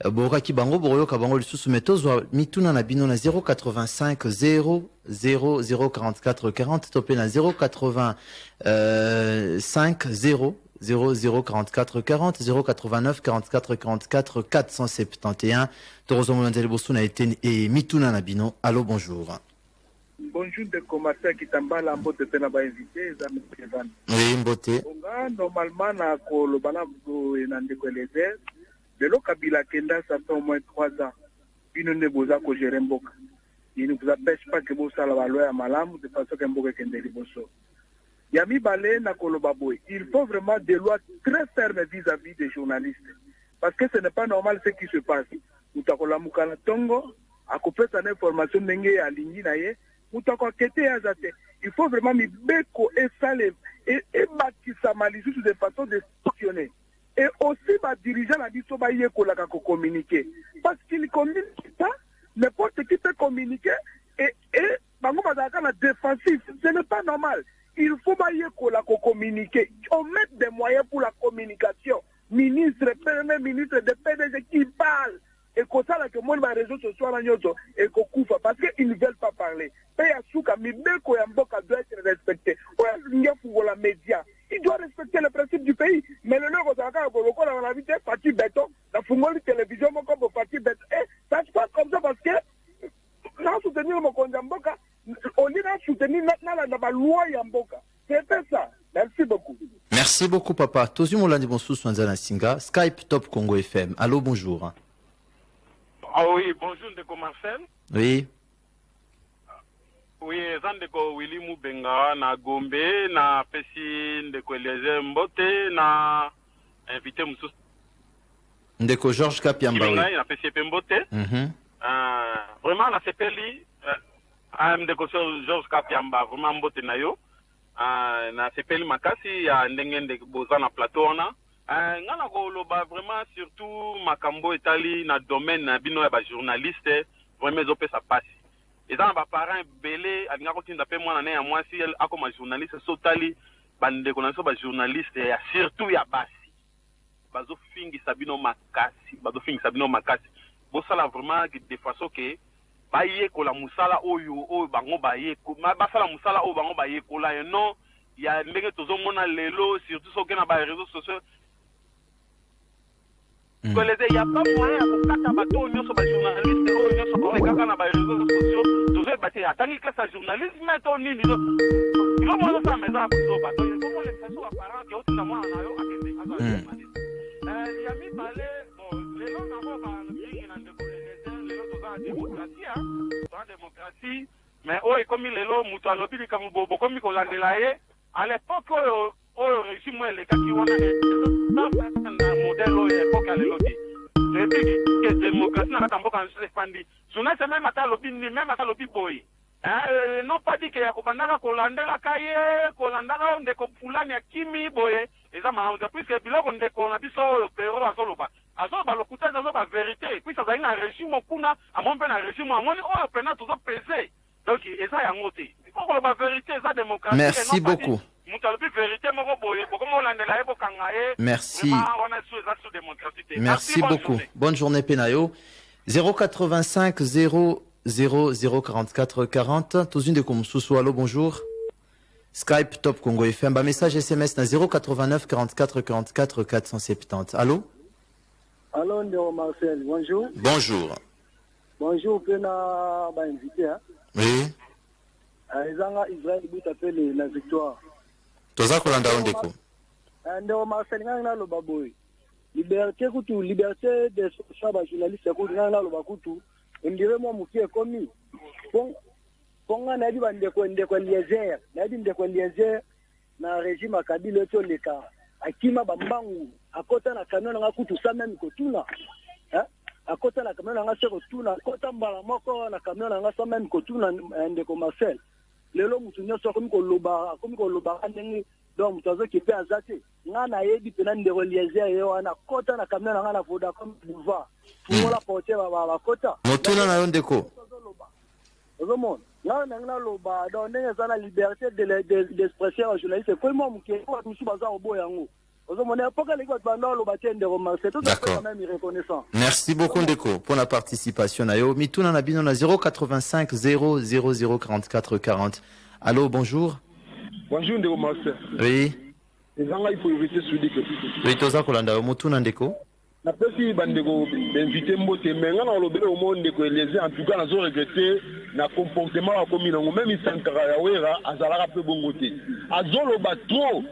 boka ki bango boroyo ka bango lisusu metozo mituna na bino na 085 000 44 40 topé na 085 0 0044 40 089 44 44 471 Torozo Molandele Bosuna eten et mituna na bino. Allô, bonjour. Bonjour de commencer qui t'emballa en botte de la invité, Zami Prévan. Oui, Mbote. Normalement, na le balance de Eliezer, de l'eau Kabila Kenda, ça fait au moins 3 ans. Il ne vous a que gérer Mboka. Il ne vous empêche pas que vous soyez la loi à Malam, de façon que Mboka Kenda Liboso. Yami Balé, na Kolobaboy. Il faut vraiment des lois très fermes vis-à-vis des journalistes. Parce que ce n'est pas normal ce qui se passe. Nous t'accordons Moukana Tongo, à couper sa information n'engé à l'igni naïe. Il faut vraiment me beko et saler et bâtir malice de façon de sanctionner. Et aussi, dirigeant la biso ba yeko la communiquer. Parce qu'il communique pas, n'importe qui peut communiquer et bango bazaka la défensif. Ce n'est pas normal. Il faut ba yeko la communiquer. On met des moyens pour la communication. Ministre, premier ministre de PDG qui parle. Et comme ça, que moi, les réseaux sociaux, et parce qu'ils ne veulent pas parler. Il doit respecter le principe du pays. Mais le leur, on a vu des partis béton, la fumole télévision, comme parti béton. Et ça se passe comme ça parce que, sans soutenir mon Kondamboka, on est là soutenir la loi Yamboka. C'est ça. Merci beaucoup. Merci beaucoup, papa. Tozu Molandi Bonsou Swanzana Singa, Skype Top Congo FM. Allô, bonjour. Ah oui, bonjour, Ndeko Marcel. Oui. Oui, Ndeko Willy Moubenga, na Gombe, na Pesi Ndeko Eliezer Mbote, na invité Moussous. Ndeko Georges Kapiamba, oui. Na Pesi Mbote. Vraiment, la CPLI, Ndeko Georges Kapiamba, vraiment Mbote na yo. Na CPLI Makasi, ya Ndenge Ndeko Boza na plateau, ngana koloba vraiment surtout makambo etali na domaine na bino ya ba journaliste vraiment ezopesa pasi eza na baparent ebele alinga kotinda mpe mwana ne ya mwasi akoma journaliste sotali bandeko na biso ba journaliste ya surtout ya basi bazofingisa bino makasi bosala vraiment de façon ke bayekola musala oyo bango basala musala oyo bango bayekola ye non ya ndenge tozomona lelo surtout soki na ba réseaux sociaux il n'y a pas moyen de faire bateau nyonso ba journaliste oyo nyonso kolekaka na ba réseaux sociaux tozobati atangi classe ya journaliste mais to nini ilo mwana sa meza kuzoba donc il faut que les personnes apparentes que otina mwana na yo akende aza journaliste ya mibale bon lelo nango ba mingi na ndeko lelo toza na démocratie mais oyo ekomi lelo moto alobi likambo bobo komi kolandela ye à l'époque oyo régime elekaki wana na modèle oyo époque ya lelo te toyebi ke démocratie na kata mboka efandi journaliste même ata alobi boye non pas dit ke ya kobandaka kolandelaka ye kolandaka ndeko fulani ya kimi boye eza maauta puisque biloko ndeko na biso oyo pero azoloba lokuta azoba vérité puisque azali na régime kuna amo mpe na régime amoni oyo pena tozopese donc eza yango te kokoloba vérité eza démocratie. Merci beaucoup. Merci. Merci beaucoup. Bonne journée, Penayo. 085 000 44 40. Tous une de Komsusu. Allô, bonjour. Skype Top Congo FM. Message SMS na 089 44 44 470. Allô? Allô, Ndeo Marcel. Bonjour. Bonjour. Bonjour, Pena, invité. Oui. Ezanga Israël but appelé la victoire. Toza kolanda ondeko. Ndeo Marcel ngana lo baboy. Liberté kutu, liberté de saba journaliste kutu ngana lo bakutu. Ndire mo mukie komi. Ponga na di bande ko ndeko Eliezer, na di ndeko Eliezer na régime Kabila to leka. Akima bambangu, akota na kanono nga kutu sa même ko tuna. Akota na kanono nga se ko tuna, akota mbala moko na kanono nga sa même ko tuna ndeko Marcel. Lelo mutu nyonso komi koloba ndenge donc mutu azokipe azate nga na yebi pena ndeko Eliezer yo ana kota na kamera nga na Vodacom boulevard fumola porte ba kota motuna na yo ndeko ozomona nga na loba donc ndenge za na liberté d'expression aux journalistes ko mo muke ko musu baza obo yango ozomona epoka leki banda loba te ndeko Marcel tout ça quand même reconnaissant. Merci beaucoup ndeko pour la participation na yo mituna na bino na 085 000 44 40. Allô, bonjour. Bonjour ndeko Marcel. Oui. Ezanga il faut éviter celui que oui toza kolanda yo mutuna ndeko na pesi bandeko d'inviter mbote menga na lobele au monde ndeko Eliezer en tout cas nazo regretter na comportement ya kominango même Sankara ya wera azalaka pe bongote azoloba trop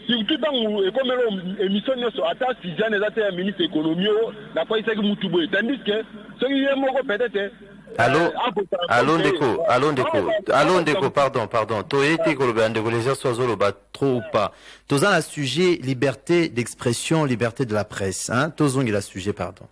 surtout dans ekomelo émission nyonso ata Suzanne ezate ya ministre économie na kwa isaki mutu boye tandis que soki ye moko peut-être Allô ndeko, pardon. Toyete koloba ndeko les soazoloba trop ou pas. Tozan la sujet liberté d'expression, liberté de la presse, hein. Tozongi la sujet, pardon.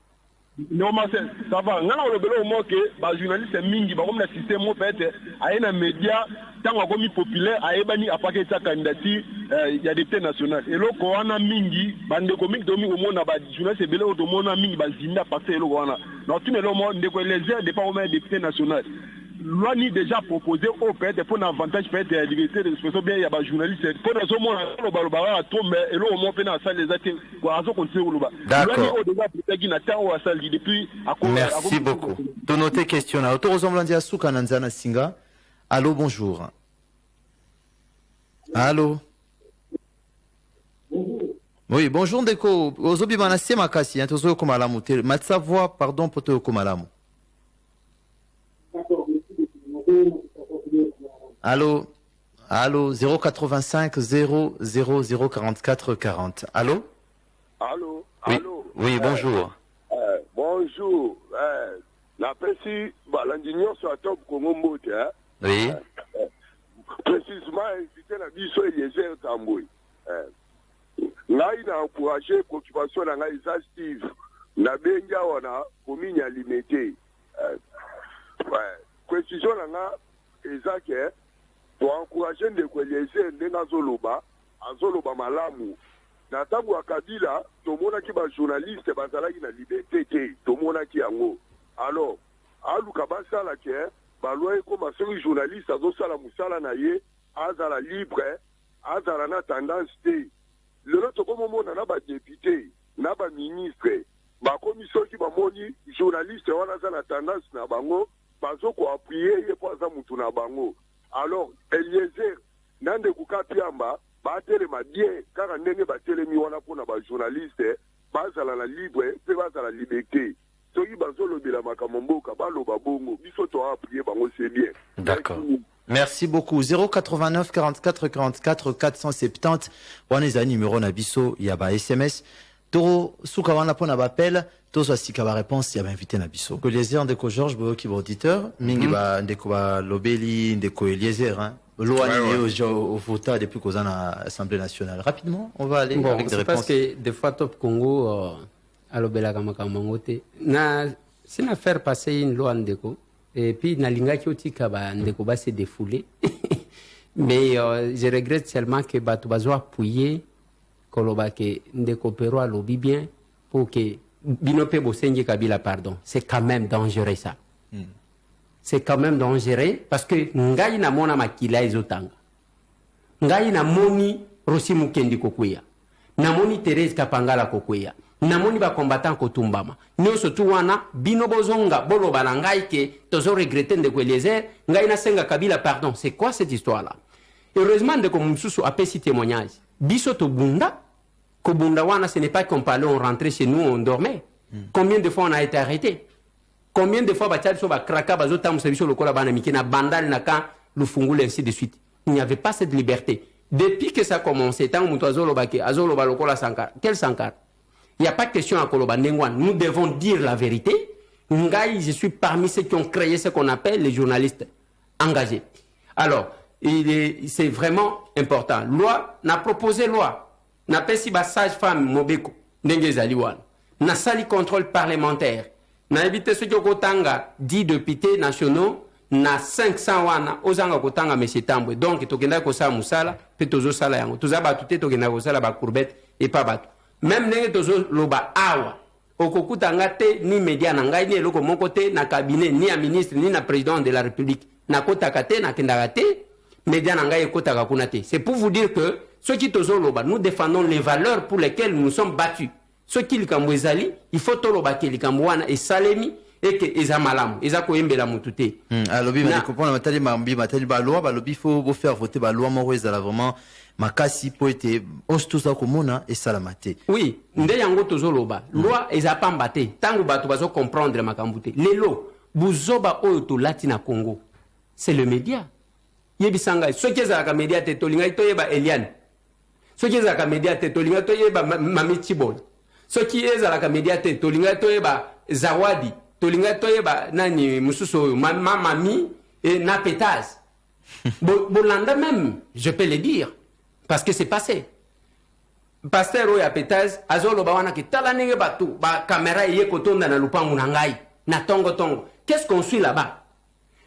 Non, Marcel, ça va. Ngana olobelo mo ke ba journaliste mingi ba comme le système mo peut-être ayena média tant comme populaire ayebani apake sa candidature il y a député national. Et lo ko wana mingi bande comique domi au monde ba journaliste bele o mona mingi ba zinda passer lo wana. Non tu ne lo mo ndeko Eliezer de pas au député national. Loi ni déjà proposé au peut-être pour un avantage peut-être la liberté d'expression bien il y a ba journaliste pour les hommes lo ba à tombe et lo mo pe na salle les até ko azo continuer lo ba. D'accord. Depuis merci beaucoup. Donne tes questions là. Autorozomlandi asuka nanzana singa. Allô, bonjour. Allô. Oui, bonjour ndeko. Ozobi manase makasi, tozo komalamu te. Matsavoa, pardon pour te komalamu. Allô. 085 000 44 40. Allô. Allô. Oui, bonjour. Bonjour. La précise, l'ingénieur sur la top Congo Mbote. Oui. Précisément, invité la biso Eliezer Tamboui. Là, il a encouragé l'occupation de la Steve. Na benga wana komini alimete. Précision là, pour encourager les Eliezer Ndena Zoloba, Azoloba Malamu. na ntango ya Kabila tomonaki bajournaliste bazalaki na liberté te tomonaki yango alors aluka basala ke balwa ekoma soki journaliste azosala mosala na ye azala libre azala na tendance te lelo tokomomona na badepute na baministre bakomi soki bamoni journaliste wana aza na tendance na bango bazokoappuye ye mpo aza mutu na bango alors Eliezer na ndeko Kapiamba batelema bien kaka ndenge batelemi wana mpona bajournaliste bazala na libre mpe bazala liberté soki bazolobela makambo mboka baloba bongo biso toappuye bango c'est bien. D'accord. Merci beaucoup. 089 44 44 470 wana eza numéro na biso ya ba SMS. Toro suka wana pona ba appel tozo sika ba réponse ya ba invité na biso. Eliezer ndeko Georges boyo ki ba auditeur mingi ba ndeko ba lobeli ndeko Eliezer hein. Loi au vota depuis qu'on a l'Assemblée nationale. Rapidement, on va aller avec des réponses. Parce que des fois Top Congo à l'obéla kamakangote na c'est une affaire passer une loi ndeko et puis na linga ki otika ba ndeko ba se défouler. Mais je regrette seulement que batu bazo appuyer koloba ke ndeko pero alobi bien pour que binope bosenje Kabila pardon. C'est quand même dangereux ça. C'est quand même dangereux parce que ngai na mona makila ezotanga. Ngai na moni Rosi Mukendi kokuya. Na moni Thérèse Kapangala kokuya. Na moni ba combattant kotumbama. Nyoso tu wana bino bozonga boloba na ngai ke tozo regretter de Eliezer, ngai na senga Kabila pardon. C'est quoi cette histoire là? Heureusement de comme Msusu a petit témoignage. Biso to bunda ko bunda wana ce n'est pas qu'on parlait on rentrait chez nous on dormait. Combien de fois on a été arrêté? Combien de fois Bachal Soba Kraka Bazotam Service Lokola Banamiki na Bandal Naka Lufungul ainsi de suite. Il n'y avait pas cette liberté. Depuis que ça a commencé, tant que Azolo Bake, Azolo Balokola Sankar, quel Sankar? Il n'y a pas de question à Koloba Nengwan. Nous devons dire la vérité. Ngai, je suis parmi ceux qui ont créé ce qu'on appelle les journalistes engagés. Alors, c'est vraiment important. Loi, n'a proposé loi. N'a pas si sage-femme Mobeko, Nengezaliwan. N'a sali contrôle parlementaire. Na évité ce qui kotanga 10 députés nationaux na 500 wana ozanga kotanga monsieur Tambwe donc tokenda ko sa musala pe tozo sala yango toza batute tokenda ko sala ba courbette et pas batu même nenge tozo loba awa okokutanga te ni média na ngai ni eloko moko te na cabinet ni à ministre ni na président de la République na kotaka te na kendaka te média na ngai ekotaka kuna te. C'est pour vous dire que ce qui tozo loba nous défendons les valeurs pour lesquelles nous sommes battus. Ce qui est il faut que les Cambouana et Salemi et que les Amalam, les Akoyembe la Moutouté. Alors, il faut faire voter la loi Moroise à la vraiment Makasi pour être Ostusa Komona et Salamate. Oui, Ndeyango Tozoloba, loi et Zapambate, tant que Bato bazo comprendre Makambouté. Les lots, Bouzoba Oyoto Latina Congo, c'est le média. Yebisanga, ce qui est à la média Tetolinga Toyeba Eliane. Ce qui est à la média Tetolinga Toyeba Mami Tibol. Ce qui est à la médiathèque, tolinga toyeba zawadi, tolinga toyeba nani mususo mamami et napetaz. Bolanda même, je peux le dire, parce que c'est passé. Pasteur oya petaz, azolo bawana ki talanenge batu, ba caméra yé kotonda na lupangu nangai, na tongo tongo. Qu'est-ce qu'on suit là-bas?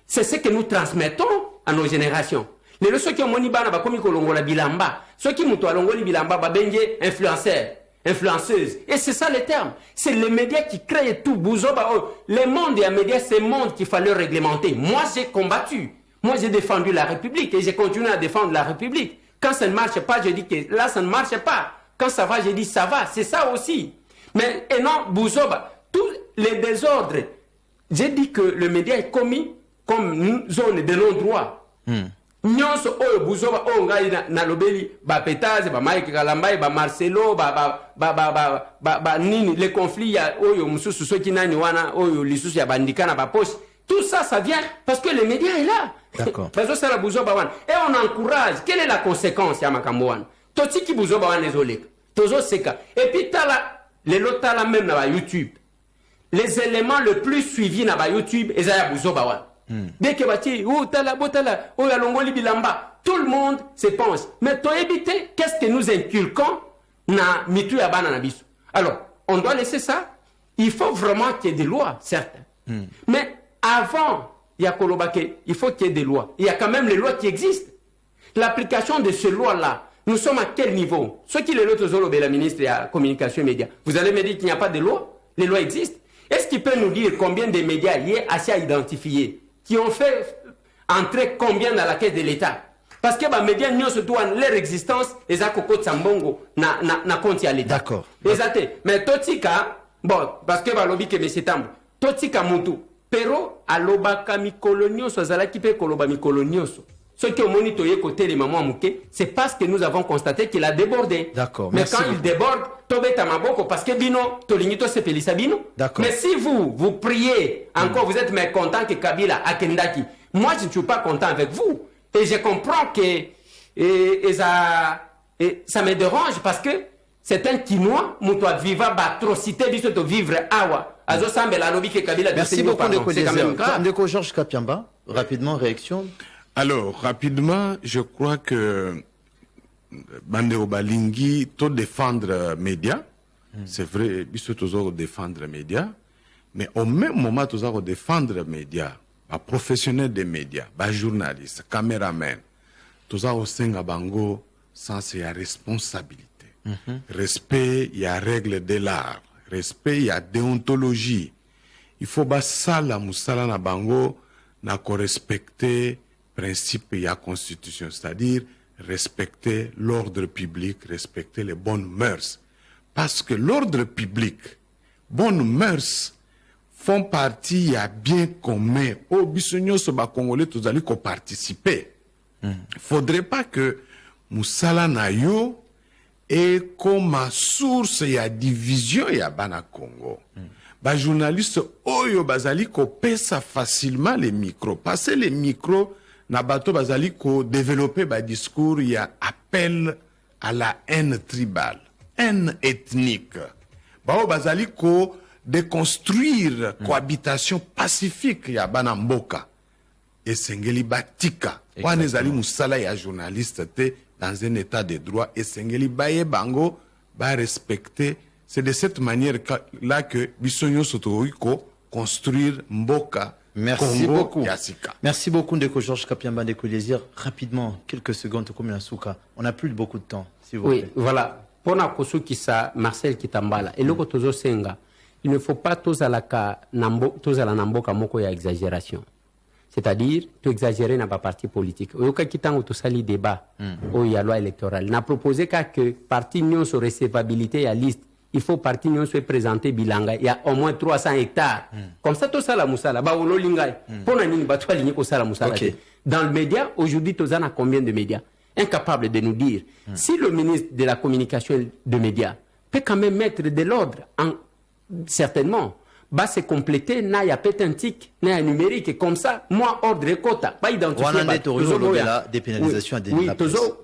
C'est ce que nous transmettons à nos générations. Les ceux qui ont moni bana ba komi kolongola bilamba, ceux qui muto alongoli bilamba ba benje influenceurs. Influenceuse. Et c'est ça le terme. C'est les médias qui créent tout. Le monde et les médias, c'est le monde qu'il fallait réglementer. Moi, j'ai combattu. Moi, j'ai défendu la République et j'ai continué à défendre la République. Quand ça ne marche pas, je dis que là, ça ne marche pas. Quand ça va, je dis ça va. C'est ça aussi. Mais, et non, Bouzoba, tous les désordres, j'ai dit que le média est commis comme une zone de non-droit. Nyonso oyo buzoba oyo ngai na lobeli ba Petaz ba Mike Kalambai ba Marcelo ba nini les conflits ya oyo mususu soki nani wana oyo lisusu ya bandika na ba poche tout ça ça vient parce que les médias est là. D'accord. Bazo sala buzoba wana et on encourage. Quelle est la conséquence ya makambo wana? Totiki buzoba wana ezoleka. Tozo seka et puis tala les lotala même na ba YouTube. Les éléments le plus suivis na ba YouTube ezaya buzoba wana. Dès que bati ou tala botala ou alongoli bilamba tout le monde se pense mais toi éviter qu'est-ce que nous inculquons na mitu ya bana na biso. Alors on doit laisser ça. Il faut vraiment qu'il y ait des lois certes mais avant il y a kolobake il faut qu'il y ait des lois. Il y a quand même les lois qui existent. L'application de ces lois là nous sommes à quel niveau? Ce qui est l'autre la ministre de la Communication et Médias. Vous allez me dire qu'il n'y a pas de loi? Les lois existent. Est-ce qu'il peut nous dire combien de médias il est assez à identifier, qui ont fait entrer combien dans la caisse de l'État? Parce que les médias, surtout leur existence, ils ont coco Tsambongo na compte à l'État. D'accord. Mais Totika, bon, parce que balobi que M. Tambo, Totika Moutou, pero alobaka mikolonioso, azalaki pe koloba mikolonioso. Ce qui est au monitoyé côté les mamans mouké, c'est parce que nous avons constaté qu'il a débordé. D'accord. Mais quand il déborde, Tobé Tamaboko, parce que Bino, Tolinito se pelisa Bino. D'accord. Mais si vous priez, encore vous êtes mécontent que Kabila a Kendaki, moi je ne suis pas content avec vous. Et je comprends que ça me dérange parce que c'est un Kinois, Moutoua Viva, atrocité, biso vivre awa. Merci beaucoup, Ndeko Georges Kapiamba. Rapidement, réaction. Alors, rapidement, je crois que Bandeo Balingi, tout défendre médias, c'est vrai, biso toujours défendre médias, mais au même moment, toujours défendre médias, professionnels des médias, journalistes, caméramens, toujours senga bango, sans y a responsabilité. Respect, il y a règle de l'art. Respect, il y a déontologie. Il faut ça la musala na bango na respecter principe et la constitution, c'est-à-dire respecter l'ordre public, respecter les bonnes mœurs. Parce que l'ordre public, bonnes mœurs, font partie, il y a bien commun. Au bisogno so ba congolais tous allez ko participer. Faudrait pas que musala na yo et comme source il y a division il y a bana Congo. Ba journaliste oyo bazali ko pesa facilement les micros. Passer les micros na bato bazali ko développer ba discours il y a appel à la haine tribale, haine ethnique. Ba bazali ko déconstruire cohabitation pacifique ya bana mboka. Et sengeli batika. Wana ezali musala ya journaliste te dans un état de droit et sengeli baye bango ba respecter. C'est de cette manière-là que Bissonio Sotoiko construire Mboka. Merci Congo, beaucoup. Yassika. Merci beaucoup, Ndeko Georges Kapiamba, Ndeko Désir. Rapidement, quelques secondes, comme Yasuka. On n'a plus beaucoup de temps, s'il vous plaît. Oui, voilà. Pour Nakosu Kisa, Marcel Kitambala, et Loko Tozo Senga, il ne faut pas tous à la Namboka Moko ya exagération. C'est-à-dire, tu exagérer n'a pas parti politique. Oyoka Kitango to sali débat, au y a loi électorale. N'a proposé que parti n'y sur recevabilité à liste. Il faut parti nous soit présenté bilanga il y a au moins 300 hectares comme ça tout ça la musala ba wolo lingay pour na nini ba toi ligné ko ça la musala dans le média aujourd'hui tous en a combien de médias incapable de nous dire si le ministre de la communication de médias peut quand même mettre de l'ordre certainement va se compléter na ya pétantique na ya numérique comme ça moi ordre et quota pas identifier la dépénalisation à des oui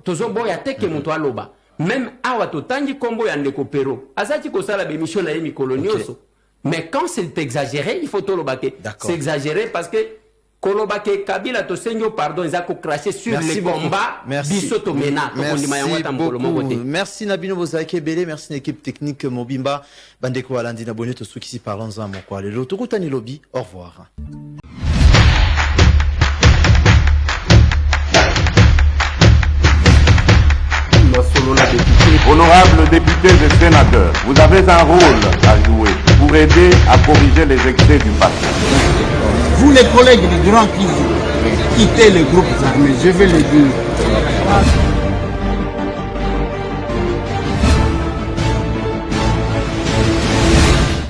tozo boya teke muto aloba. Même awa totangi kombo ya ndeko pero azati ko sala bémission na yemi kolonioso mais quand c'est exagéré il faut tolobake c'est exagéré parce que kolobake Kabila to senyo pardon ils a ko cracher sur les combats bisoto mena merci Nabino Bozake Belé merci l'équipe technique Mobimba bandeko alandi na bonito sukisi parlons en moko le tokutani lobby au revoir. Honorables députés et sénateurs, vous avez un rôle à jouer pour aider à corriger les excès du passé. Vous les collègues du Grand Kivu, quittez les groupes armés, je vais le dire.